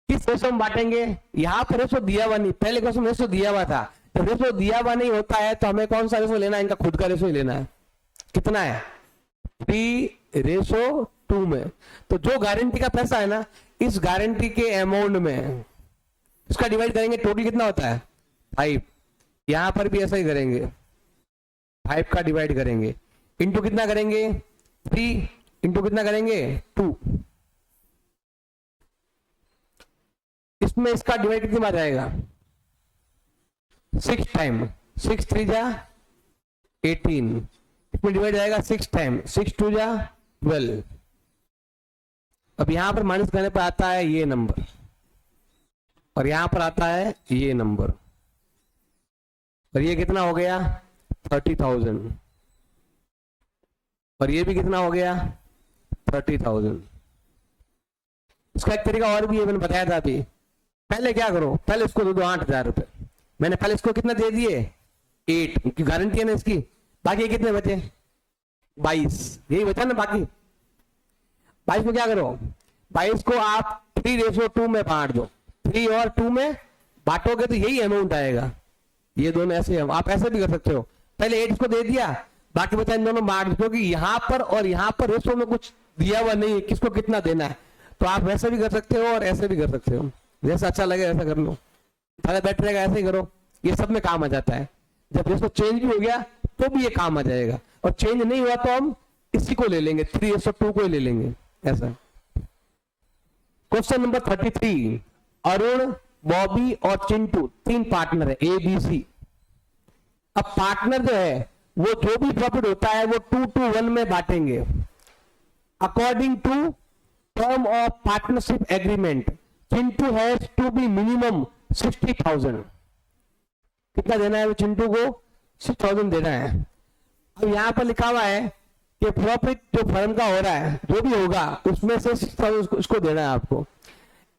किस रेशो में बांटेंगे? यहां पर रेशो दिया हुआ नहीं, पहले क्वेश्चन रेशो दिया हुआ था। तो रेशो दिया हुआ नहीं होता है तो हमें कौन सा रेशो लेना है? इनका खुद का रेशो ही लेना है। कितना है? 3:2 में। तो जो गारंटी का पैसा है ना, इस गारंटी के अमाउंट में इसका डिवाइड करेंगे, टोटल कितना होता है? 5। यहां पर भी ऐसा ही करेंगे, 5 का डिवाइड करेंगे, इंटू कितना करेंगे? 3 इंटू कितना करेंगे? 2। इसमें इसका डिवाइड कितनी बार जाएगा? 6 टाइम। 6 3 जा 18। इसमें डिवाइड जाएगा 6 टाइम। 6 2 जा 12। अब यहां पर माइनस करने पर आता है ये नंबर, और यहां पर आता है ये नंबर, और ये कितना हो गया? 30,000। और ये भी कितना हो गया? 30,000। इसका एक तरीका और भी है, मैंने बताया था अभी। पहले क्या करो, पहले इसको दे दो 8,000 रुपए। मैंने पहले इसको कितना दे दिए? 8 की गारंटी है ना इसकी। बाकी कितने बचे? 22। यही बचा ना बाकी। 22 में क्या करो, 22 को आप 3:2 में बांट दो। 3 और 2 में बांटोगे तो यही अमाउंट आएगा। ये दोनों ऐसे हैं, आप ऐसे भी कर सकते हो। पहले 8 इसको दे दिया, बाकी बचा इन दोनों बांट दो, क्योंकि यहां पर और यहां पर रेशो में कुछ दिया हुआ नहीं है किसको कितना देना है। तो आप वैसे भी कर सकते हो और ऐसे भी कर सकते हो, जैसा अच्छा लगे ऐसा कर लो। ज़्यादा बेटर रहेगा ऐसे ही करो, ये सब में काम आ जाता है। जब रेशो चेंज भी हो गया तो भी ये काम आ जाएगा, और चेंज नहीं हुआ तो हम इसी को ले लेंगे, 3:2 को ही ले लेंगे। ऐसा। Question number 33। अरुण, बॉबी और चिंटू 3 पार्टनर है, ABC। अब पार्टनर जो है वो जो भी प्रॉफिट होता है वो 2:1 में बांटेंगे according to term of partnership agreement. Chintu has to be minimum 60,000। कितना देना है चिंटू को? 6,000 देना है। अब यहां पर लिखा हुआ है कि प्रॉफिट जो फर्म का हो रहा है जो भी होगा उसमें से 6,000 उसको देना है आपको।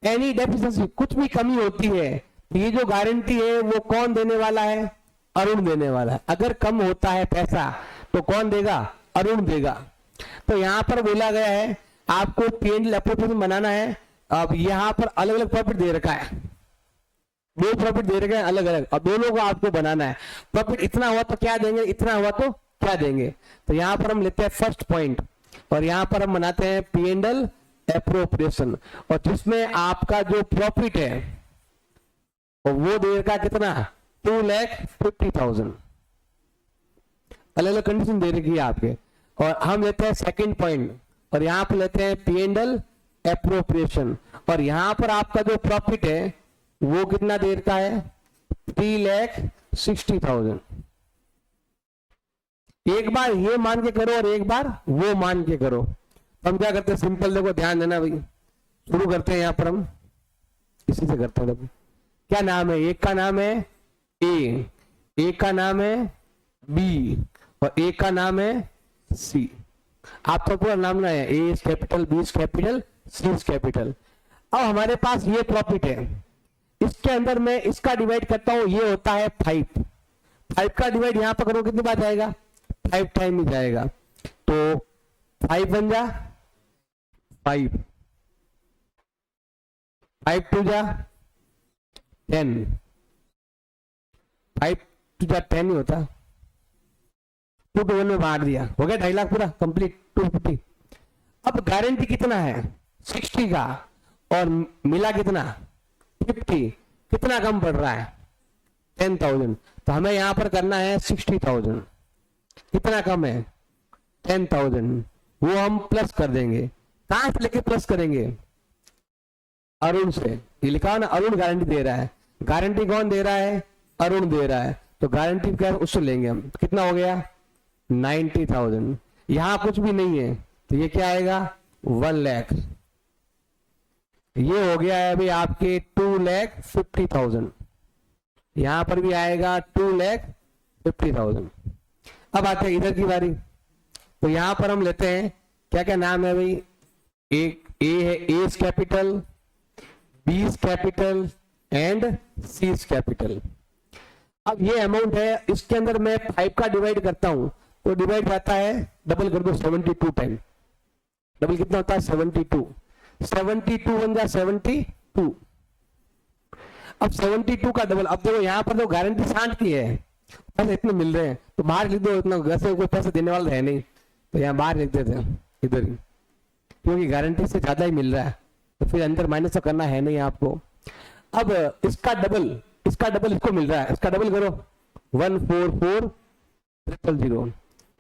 एनी डेफिशिएंसी, कुछ भी कमी होती है, ये जो गारंटी है वो कौन देने वाला है? अरुण देने वाला है। अगर कम होता है पैसा तो कौन देगा? अरुण देगा। तो यहां पर बोला गया है आपको P&L एप्रोप्रिएशन बनाना है। अब यहां पर अलग अलग प्रॉफिट दे रखा है, 2 प्रॉफिट दे रखे हैं अलग अलग, अब दोनों को आपको बनाना है। प्रॉफिट इतना हुआ तो क्या देंगे, इतना हुआ तो क्या देंगे। तो यहां पर हम लेते हैं फर्स्ट पॉइंट, और यहां पर हम बनाते हैं P&L एप्रोप्रिएशन, और जिसमें आपका जो प्रॉफिट है और वो दे रखा कितना? 2,50,000। अलग अलग कंडीशन दे रखी है आपके। और हम लेते हैं सेकंड पॉइंट, और यहां पर लेते हैं P&L एप्रोप्रिएशन, और यहां पर आपका जो प्रॉफिट है वो कितना देर का है? 3,60,000। एक बार ये मान के करो और एक बार वो मान के करो। तो हम क्या करते हैं, सिंपल, देखो ध्यान देना भाई, शुरू करते हैं। यहां पर हम इसी से करते हैं। देखो क्या नाम है, एक का नाम है ए, एक का नाम है बी, और एक का नाम है सी। आपका पूरा नाम ना है, A is capital, B is capital, C is capital. अब हमारे पास ये प्रॉफिट है, इसके अंदर मैं इसका डिवाइड करता हूं, ये होता है 5। 5 का डिवाइड यहां पर करो कितनी बार जाएगा? 5 टाइम ही जाएगा। तो 5 बन जा 5, 5 2 जा 10, 5 2 जा 10 ही होता। 2:1 में बांट दिया, हो गया 2.5 लाख पूरा कंप्लीट, 250। अब गारंटी कितना है? 60 का, और मिला कितना? 50। कितना कम पड़ रहा है? 10,000। तो हमें यहां पर करना है 60,000। कितना कम है? 10,000। वो हम प्लस कर देंगे। कहां से लेके प्लस करेंगे? अरुण से। ये लिखा हो ना, अरुण गारंटी दे रहा है। गारंटी कौन दे रहा है? अरुण दे रहा है। तो गारंटी क्या, उससे लेंगे हम। कितना हो गया? 90,000। यहां कुछ भी नहीं है तो ये क्या आएगा? 1 लाख। ये हो गया है अभी आपके 2,50,000। यहां पर भी आएगा 2,50,000। अब आते हैं इधर की बारी। तो यहां पर हम लेते हैं, क्या क्या नाम है भाई? एक ए है, A is capital, B is capital and C is capital. अब ये अमाउंट है, इसके अंदर मैं 5 का डिवाइड करता हूं तो डिवाइड जाता है, डबल कर दो 72 टाइम, डबल कितना होता है 72, 72 बन जाए 72। अब 72 का डबल, अब देखो यहाँ पर तो गारंटी 60 की है, पैसे इतने मिल रहे हैं तो बाहर लिख दो, इतना घर से कोई पैसे देने वाला है नहीं तो यहाँ बाहर लिख देते हैं इधर ही, क्योंकि गारंटी से ज्यादा ही मिल रहा है तो फिर अंदर माइनस तो करना है नहीं आपको। अब इसका डबल इसको मिल रहा है, इसका डबल करो 144000,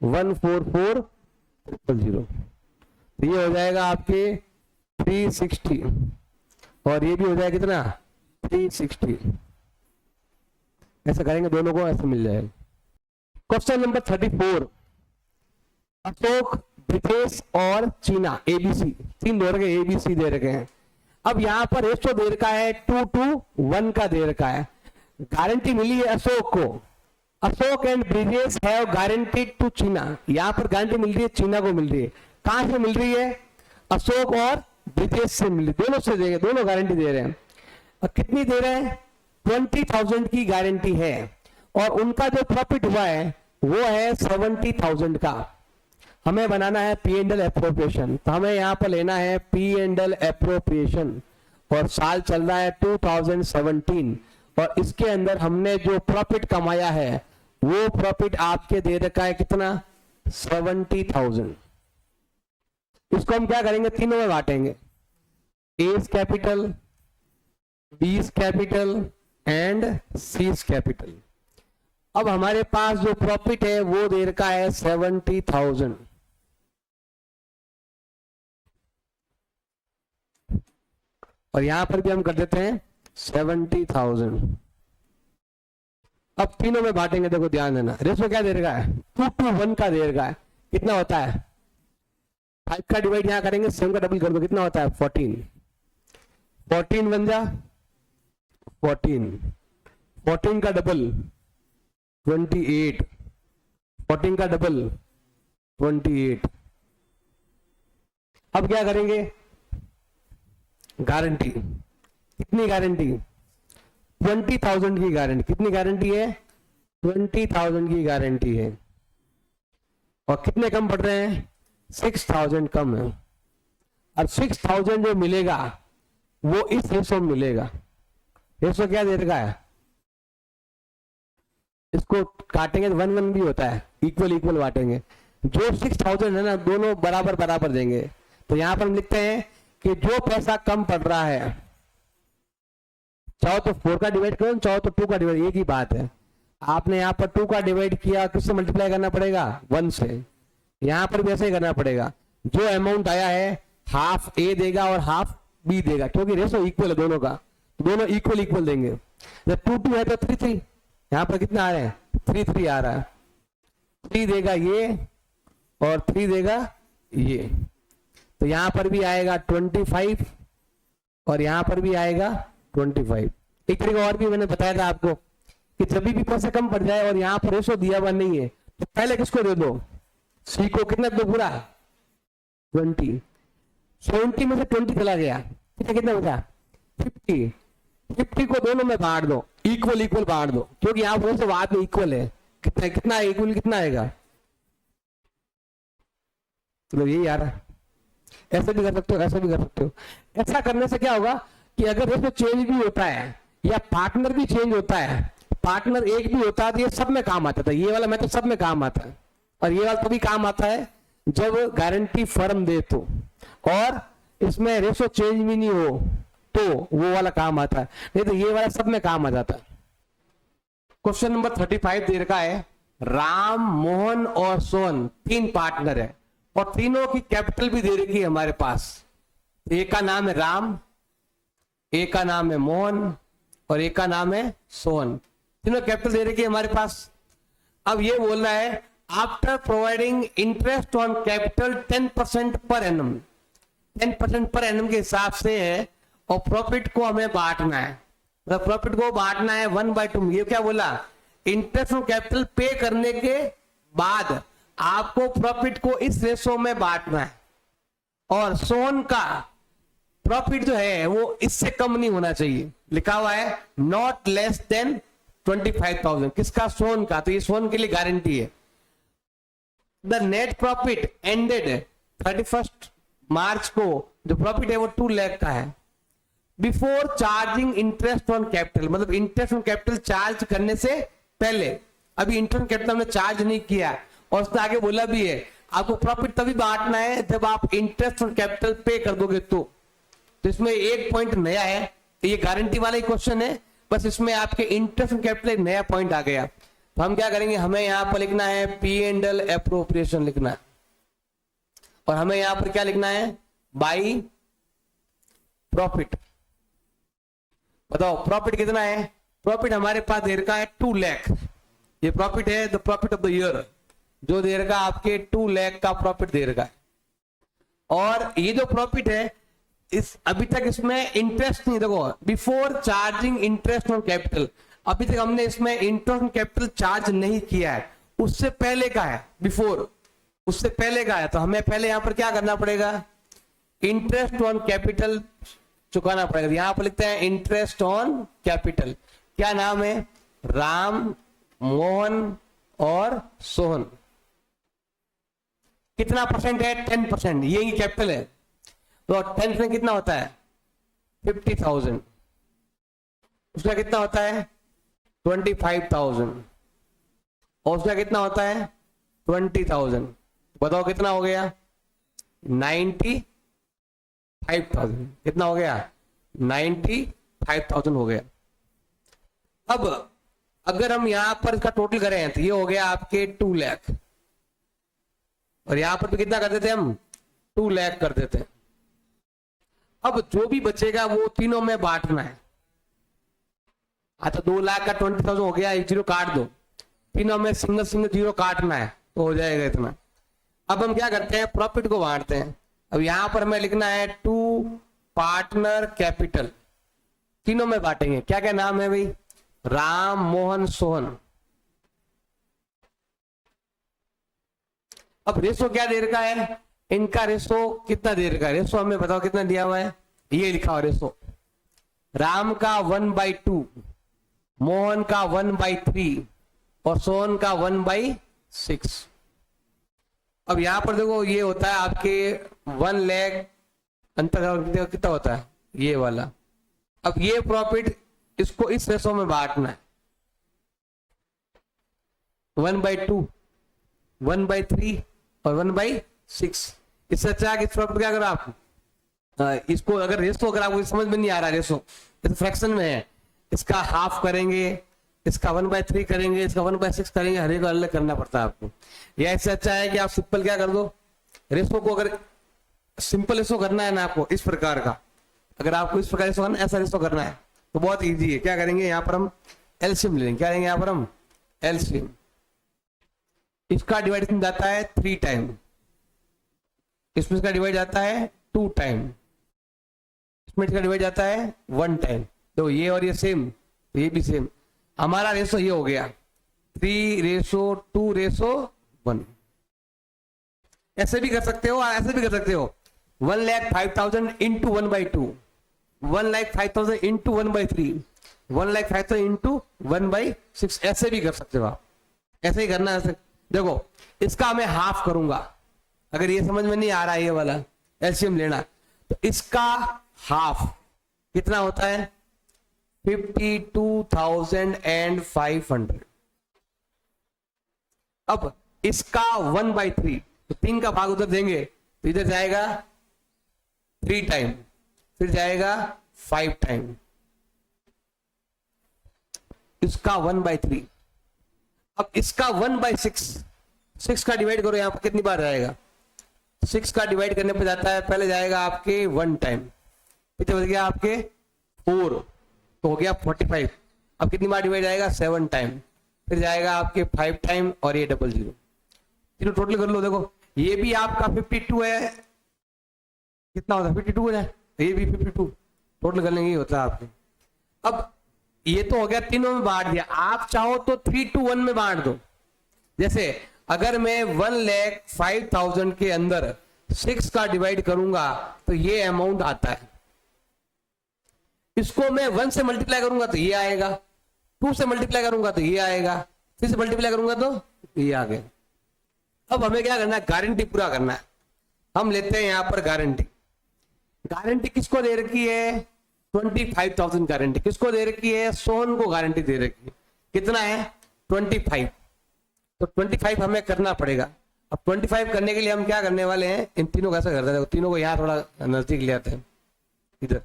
144000, तो ये हो जाएगा आपके 360 और ये भी हो जाएगा कितना 360। ऐसा करेंगे दोनों को, ऐसा मिल जाएगा। क्वेश्चन नंबर 34, अशोक, ब्रिजेश और चीना, एबीसी, 3 दे रखे, एबीसी दे रखे हैं। अब यहां पर रेशो दे रखा है 2:1 का दे रखा है। गारंटी मिली है अशोक को, Ashok and Brijesh have guaranteed to Cheena, यहां पर गारंटी मिल रही है चीना को मिल रही है। कहां से मिल रही है, अशोक और ब्रिजेश से मिल रही, दोनों से देंगे, दोनों गारंटी दे रहे हैं। और कितनी दे रहे हैं, 20,000 की गारंटी है और उनका जो प्रॉफिट हुआ है वो है 70,000 का। हमें बनाना है पी एंड एल एप्रोप्रिएशन, तो हमें यहां पर लेना है पी एंड एल एप्रोप्रिएशन और साल चल रहा है 2017 और इसके अंदर हमने जो प्रॉफिट कमाया है वो प्रॉफिट आपके दे रखा है कितना 70,000। इसको हम क्या करेंगे, तीनों में बांटेंगे, A is capital, B is capital and C is capital. अब हमारे पास जो प्रॉफिट है वो दे रखा है 70,000 और यहां पर भी हम कर देते हैं 70,000। अब तीनों में बांटेंगे, देखो ध्यान देना, रेशो क्या दे रखा है 2:1 का दे रखा है। कितना होता है 5 का डिवाइड यहां करेंगे, 7 का डबल कर दो, कितना होता है 14, 14 बन जा 14, 14 का डबल 28, 14 का डबल 28। अब क्या करेंगे, गारंटी, कितनी गारंटी 20,000 की गारंटी, कितनी गारंटी है 20,000 की गारंटी है और कितने कम पड़ रहे हैं 6,000 कम है। और 6,000 जो मिलेगा वो इस रेशो में मिलेगा। रेशो क्या दे रखा है, इसको काटेंगे तो 1:1 भी होता है, इक्वल इक्वल बांटेंगे। जो 6,000 है ना दोनों बराबर बराबर देंगे, तो यहां पर हम लिखते हैं कि जो पैसा कम पड़ रहा है, चाहो तो 4 का डिवाइड करो, चाहो तो 2 का डिवाइड, एक ही बात है। आपने यहाँ पर 2 का डिवाइड किया, किससे मल्टीप्लाई करना पड़ेगा 1 से, यहां पर भी ऐसे ही करना पड़ेगा। जो अमाउंट आया है हाफ ए देगा और हाफ बी देगा, क्योंकि रेशो इक्वल है दोनों का, दोनों इक्वल इक्वल देंगे। जब 2:2 है तो 3:3, यहां पर कितना आ रहा है 3:3 आ रहा है, 3 देगा ये और 3 देगा ये, तो यहां पर भी आएगा 25 और यहां पर भी आएगा 25। एक तरीका और भी मैंने बताया था आपको कि जब भी पैसे कम पड़ जाए और यहां पर रेशो दिया हुआ नहीं है तो पहले किसको दे दो, सी को। कितना दो पूरा 20, 70 में से 20 चला गया, कितना बचा 50, 50 को दोनों में बांट दो, इक्वल इक्वल बांट दो, क्योंकि यहां पर से बाद में इक्वल है। कितना कितना इक्वल कितना आएगा, तो यही आ रहा है। ऐसे भी कर सकते हो, ऐसे भी कर सकते हो। ऐसा करने से क्या होगा कि अगर रेशो चेंज भी होता है या पार्टनर भी चेंज होता है, पार्टनर एक भी होता है तो ये सब में काम आता था, ये वाला मेथड सब में काम आता है। और ये वाला तभी काम आता है जब गारंटी फर्म दे तो, और इसमें रेशो चेंज भी नहीं हो तो वो वाला काम आता है, नहीं तो ये वाला सब में काम आ जाता है। क्वेश्चन नंबर 35 दे रखा है, राम, मोहन और सोहन 3 पार्टनर है और तीनों की कैपिटल भी दे रखी है हमारे पास। एक का नाम है राम, एक का नाम है मोहन और एक का नाम है सोहन, तीनों कैपिटल दे रखी है हमारे पास। अब ये बोलना है after providing interest on capital 10% per annum, 10% per annum के हिसाब से है और प्रॉफिट को हमें बांटना है, मतलब प्रॉफिट को बांटना है 1/2। ये क्या बोला, इंटरेस्ट ऑन कैपिटल पे करने के बाद आपको प्रॉफिट को इस रेशो में बांटना है। और सोहन का प्रॉफिट जो है वो इससे कम नहीं होना चाहिए, लिखा हुआ है नॉट लेस देन 25,000। किसका? सोहन का। तो ये सोहन के लिए गारंटी है। द नेट प्रॉफिट एंडेड 31 मार्च को जो प्रॉफिट है वो 2 लाख का है। Before charging interest on capital, मतलब इंटरेस्ट ऑन कैपिटल चार्ज करने से पहले। अभी इंटरेस्ट ऑन कैपिटल हमने चार्ज नहीं किया, और उसने आगे बोला भी है आपको प्रॉफिट तभी बांटना है जब आप इंटरेस्ट ऑन कैपिटल पे कर दोगे। तो इसमें एक पॉइंट नया है, ये गारंटी वाला ही क्वेश्चन है, बस इसमें आपके इंटरेस्ट ऑन कैपिटल एक नया पॉइंट आ गया। तो हम क्या करेंगे, हमें यहां पर लिखना है P&L एप्रोप्रिएशन लिखना है, और हमें यहां पर क्या लिखना है, बाई प्रॉफिट। बताओ प्रॉफिट कितना है? प्रॉफिट हमारे पास दे रखा है 2 लाख। ये प्रॉफिट है, the profit of the year, जो दे रखा आपके 2 लाख का प्रॉफिट दे रखा है। और ये जो प्रॉफिट है इस अभी तक इसमें इंटरेस्ट नहीं, देखो before charging interest on capital, अभी तक हमने इसमें इंटरेस्ट ऑन कैपिटल चार्ज नहीं किया है, उससे पहले का है, बिफोर उससे पहले का है। तो हमें पहले यहां पर क्या करना पड़ेगा, इंटरेस्ट ऑन कैपिटल चुकाना पड़ेगा। यहां पर लिखते हैं इंटरेस्ट ऑन कैपिटल। क्या नाम है? राम, मोहन और सोहन। कितना परसेंट है? 10%। ये कैपिटल है, तो 10% कितना होता है? 50,000। उसका कितना होता है? 25,000। और उसका कितना होता है? 20,000। बताओ कितना हो गया? 95,000। कितना हो गया? 95,000 हो गया। अब अगर हम यहां पर इसका टोटल करें तो ये हो गया आपके 2 लाख, और यहां पर भी कितना कर देते हैं हम? 2 लाख कर देते हैं। अब जो भी बचेगा वो तीनों में बांटना है। अच्छा 2 लाख का 20,000 हो गया, एक जीरो काट दो, तीनों में सिंगल सिंगल जीरो काटना है तो हो जाएगा इतना। अब हम क्या करते हैं, प्रॉफिट को बांटते हैं। अब यहां पर हमें लिखना है 2 पार्टनर कैपिटल, तीनों में बांटेंगे। क्या क्या नाम है भाई? राम, मोहन, सोहन। अब रेशो क्या दे रखा है? इनका रेशो कितना दे रखा है? रेशो हमें बताओ कितना दिया हुआ है? ये लिखा हुआ रेशो, राम का 1/2, मोहन का 1/3 और सोहन का 1/6। अब यहां पर देखो ये होता है आपके 1 लाख, अंतर कितना होता है? ये वाला। अब ये प्रॉफिट इसको इस रेशो में बांटना है, 1/2, 1/3 और 1/6। इससे अच्छा कि प्रॉफिट क्या करो आप, इसको अगर रेशो अगर आपको समझ में नहीं आ रहा, रेशो इस फ्रैक्शन में है, इसका हाफ करेंगे, इसका 1/3 करेंगे, इसका 1/6 करेंगे, हर एक अलग करना पड़ता है आपको। या इससे अच्छा है कि आप सिंपल क्या कर दो, रेशो को अगर सिंपल रेशो करना है ना आपको इस प्रकार का, अगर आपको इस प्रकार रेशो करना, ऐसा रेशो करना है तो बहुत इजी है। क्या करेंगे, यहाँ पर हम एलसीएम लेंगे। क्या लेंगे यहाँ पर हम? एलसीएम। इसका डिवाइडेशन जाता है 3 टाइम, इसमें इसका डिवाइड जाता है 2 टाइम, इसमें इसका डिवाइड जाता है 1 टाइम। तो ये और ये सेम, तो ये भी सेम। हमारा रेशो ये हो गया 3:2:1। ऐसे भी कर सकते हो, ऐसे भी कर सकते हो, 1,05,000 इंटू 1/2, 1,05,000 इंटू 1/3, 1,05,000 इंटू 1/6, ऐसे भी कर सकते हो आप। ऐसे ही करना है। देखो इसका मैं हाफ करूंगा, अगर ये समझ में नहीं आ रहा है ये वाला एलसीएम लेना, तो इसका हाफ कितना होता है? 52,500। अब इसका 1/3, तो 3 का भाग उधर देंगे तो इधर जाएगा 3 टाइम, फिर जाएगा 5 टाइम, इसका 1/3। अब इसका 1/6, 6 का डिवाइड करो, यहां पर कितनी बार जाएगा? 6 का डिवाइड करने पर जाता है, पहले जाएगा आपके 1 टाइम, कितने बच गया आपके 4, तो हो गया 45। अब कितनी बार डिवाइड जाएगा? 7 टाइम, फिर जाएगा आपके 5 टाइम और ये 00। तीनों टोटल कर लो। देखो ये भी आपका 52 है, कितना होता है? 52 हो जाए, ये भी 52, टोटल कर लेंगे, होता है आपके। अब ये तो हो गया, तीनों में बांट दिया। आप चाहो तो 3:1 में बांट दो। जैसे अगर मैं 1,05,000 के अंदर 6 का डिवाइड करूंगा तो ये अमाउंट आता है। इसको मैं 1 से मल्टीप्लाई करूंगा तो ये आएगा, 2 से मल्टीप्लाई करूंगा तो ये आएगा, 3 से मल्टीप्लाई करूंगा तो ये आ गया। अब हमें क्या करना है, गारंटी पूरा करना है। हम लेते हैं यहां पर गारंटी। गारंटी किसको दे रखी है, 25,000 गारंटी किसको दे रखी है, सोहन को गारंटी दे रखी है। कितना है, 25। तो 25 हमें करना पड़ेगा। अब 25 करने के लिए हम क्या करने वाले हैं, इन तीनों को ऐसा करते हैं, तीनों को यहां थोड़ा नजदीक ले आते हैं। इधर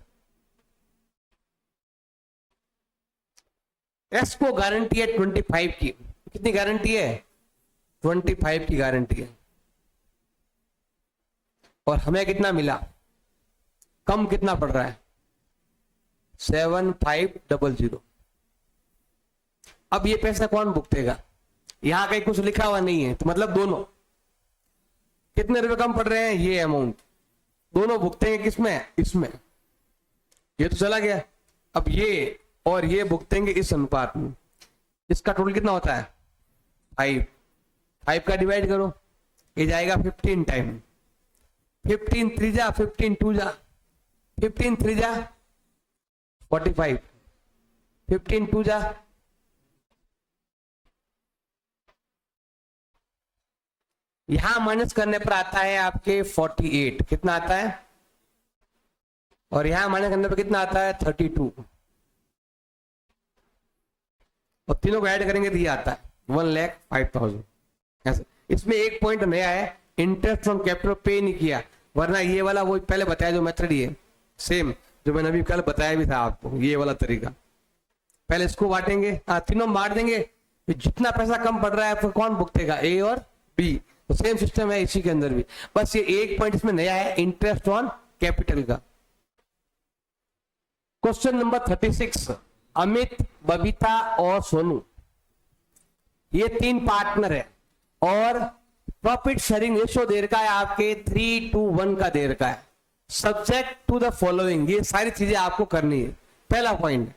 एस को गारंटी है 25 की। कितनी गारंटी है, 25 की गारंटी है। और हमें कितना मिला, कम कितना पड़ रहा है, 7500। अब ये पैसा कौन भुगतेगा, यहां कहीं कुछ लिखा हुआ नहीं है, तो मतलब दोनों कितने रुपए कम पड़ रहे हैं, ये अमाउंट दोनों भुगतेंगे किसमें, इसमें। ये तो चला गया। अब ये और ये भुगतेंगे इस अनुपात में। इसका टोटल कितना होता है, 5 का डिवाइड करो, ये जाएगा 15 टाइम। 15 3 जा, 15 2 जा, 15 3 जा 45, 15 2 जा, यहां माइनस करने पर आता है आपके 48। कितना आता है, और यहां माइनस करने पर कितना आता है, 32। और तीनों को ऐड करेंगे तो ये आता है 1,05,000। ऐसे इसमें एक पॉइंट नया है, इंटरेस्ट फ्रॉम कैपिटल पे नहीं किया, वरना ये वाला वो पहले बताया जो मेथड ही है, सेम जो मैंने अभी कल बताया भी था आपको, ये वाला तरीका। पहले इसको बांटेंगे, तीनों बांट देंगे, जितना पैसा कम पड़ रहा है फिर कौन भुगतेगा, ए और बी। तो सेम सिस्टम है इसी के अंदर भी, बस ये एक पॉइंट इसमें नया है, इंटरेस्ट ऑन कैपिटल का। क्वेश्चन नंबर 36, अमित, बबीता और सोनू ये 3 पार्टनर है और प्रॉफिट शेयरिंग रेशियो दे रखा है आपके 3:1 का दे रखा है। सब्जेक्ट टू द फॉलोइंग, ये सारी चीजें आपको करनी है। पहला पॉइंट,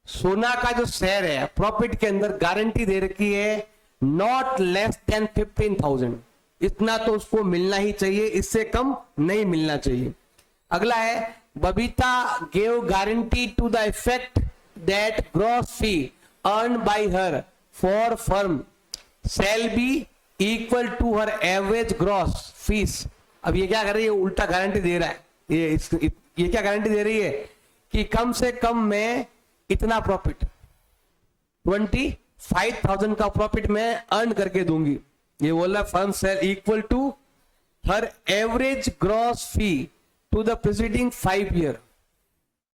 सोना का जो शेयर है प्रॉफिट के अंदर गारंटी दे रखी है नॉट लेस देन 15,000, इतना तो उसको मिलना ही चाहिए, इससे कम नहीं मिलना चाहिए। अगला है, Babita gave guarantee to the effect that gross fee earn by her for firm shall be equal to her average gross fees. अब ये क्या कर रही है, उल्टा गारंटी दे रहा है। ये क्या गारंटी दे रही है कि कम से कम में इतना प्रॉफिट, 25,000 का प्रॉफिट मैं अर्न करके दूंगी। ये बोल रहा firm shall equal to her average gross fee to the preceding 5 year,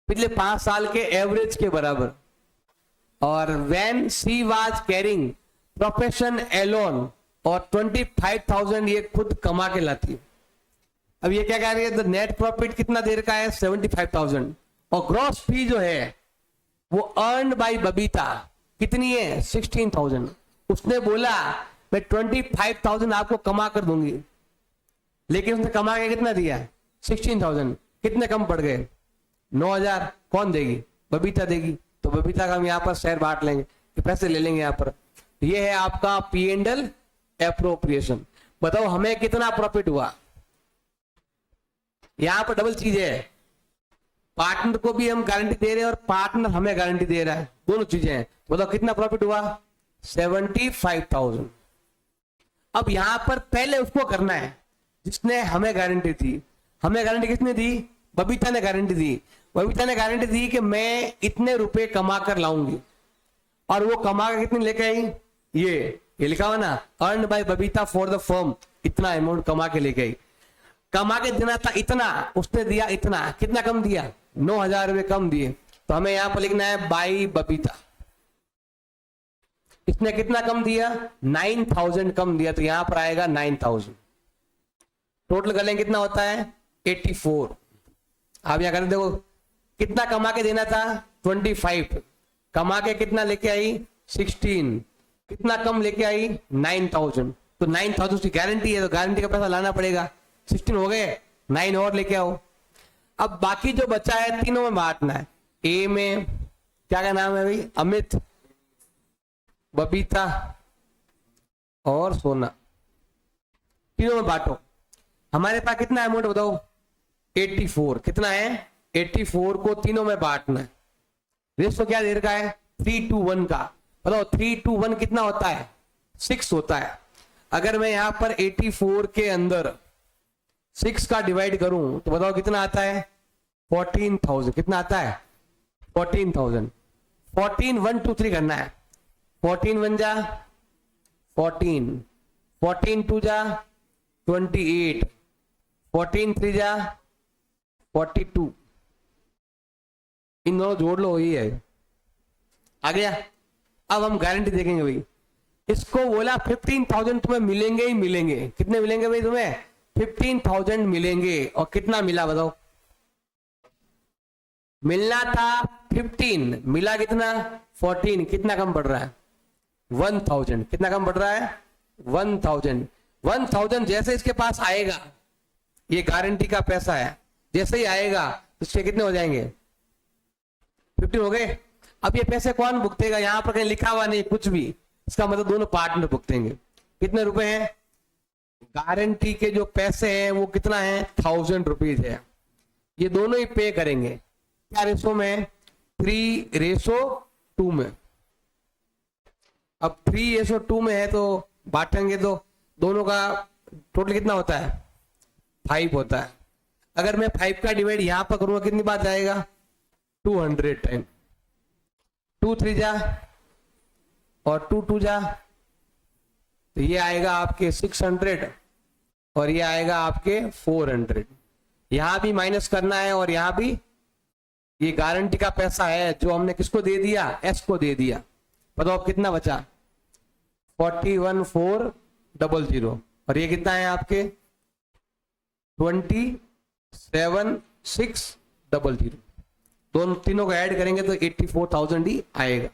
पिछले 5 साल के एवरेज के बराबर। और when she was carrying profession alone, और 25,000 ये खुद कमा के लाती है। अब ये क्या कह रही है, द नेट प्रॉफिट कितना देर का है, 75,000, और ग्रॉस फी जो है वो अर्न बाय बबीता कितनी है, 16,000। उसने बोला मैं 25,000 आपको कमा कर दूंगी, लेकिन उसने कमा के कितना दिया, 16,000। कितने कम पड़ गए, 9,000। कौन देगी, बबीता देगी। तो बबीता का हम यहाँ पर शेयर बांट लेंगे, पैसे ले लेंगे यहाँ पर। ये है आपका P&L एप्रोप्रिएशन। बताओ हमें कितना प्रॉफिट हुआ, यहां पर डबल चीज है, पार्टनर को भी हम गारंटी दे रहे हैं और पार्टनर हमें गारंटी दे रहा है, दोनों चीजें हैं। बताओ कितना प्रॉफिट हुआ, 75,000। अब यहां पर पहले उसको करना है जिसने हमें गारंटी दी। हमें गारंटी किसने दी, बबीता ने गारंटी दी। बबीता ने गारंटी दी कि मैं इतने रुपए कमा कर लाऊंगी, और वो कमा कर कितनी लेके आई, ये लिखा हुआ ना, earn by Babita for the firm, इतना अमाउंट कमा के लेके आई। कमा के देना था इतना, उसने दिया इतना। कितना कम दिया, 9,000 रुपए कम दिए। तो हमें यहां पर लिखना है बाय बबीता। इसने कितना कम दिया, 9,000 कम दिया, तो यहां पर आएगा 9,000। टोटल कर लेंगे कितना होता है, 84। आप यहां करें, देखो कितना कमा के देना था, 25। कमा के कितना लेके आई, 16। कितना कम लेके आई, 9,000। तो 9,000 की गारंटी है, तो गारंटी का पैसा लाना पड़ेगा। 16 हो गए, 9 और लेके आओ। अब बाकी जो बचा है तीनों में बांटना है। ए में क्या नाम है भाई, अमित, बबीता और सोना, तीनों में बांटो। हमारे पास कितना अमाउंट बताओ, 84। कितना है, 84 को तीनों में बांटना है। रेशो क्या दे रखा है, 3:1 का। बताओ 3:1 कितना होता है, 6 होता है। अगर मैं यहां पर 84 के अंदर 6 का डिवाइड करूं तो बताओ कितना आता है, 14,000। कितना आता है, 14,000। 14 1 2 3 करना है। 14 1 जा 14, 14 2 जा 28, 14 3 जा 42। इन दोनों जोड़ लो, यही है, आ गया। अब हम गारंटी देखेंगे भाई। इसको बोला 15,000 तुम्हें मिलेंगे ही मिलेंगे। कितने मिलेंगे भाई तुम्हें, 15,000 मिलेंगे। और कितना मिला बताओ, मिलना था 15, मिला कितना 14। कितना कम पड़ रहा है, 1,000। कितना कम पड़ रहा है, 1,000। 1,000 जैसे इसके पास आएगा, ये गारंटी का पैसा है, जैसे ही आएगा तो इसके कितने हो जाएंगे, 15 हो गए। अब ये पैसे कौन भुगतेगा, यहां पर कहीं लिखा हुआ नहीं कुछ भी, इसका मतलब दोनों पार्टनर भुगतेंगे। कितने रुपए हैं, गारंटी के जो पैसे हैं वो कितना है, 1,000 रुपीज है। ये दोनों ही पे करेंगे। क्या रेशो में, 3:2 में। अब 3:2 में है तो बांटेंगे तो दोनों का टोटल कितना होता है, 5 होता है। अगर मैं 5 का डिवाइड यहां पर करूंगा कितनी बार जाएगा, 200 टाइम। 2 3 जा और 2 2 जा, तो ये आएगा आपके 600 और ये आएगा आपके 400। यहां भी माइनस करना है और यहां भी। ये गारंटी का पैसा है जो हमने किसको दे दिया, एस को दे दिया। बताओ अब कितना बचा, 41,400। और ये कितना है आपके 27,600। दोनों तीनों को ऐड करेंगे तो 84,000 ही आएगा।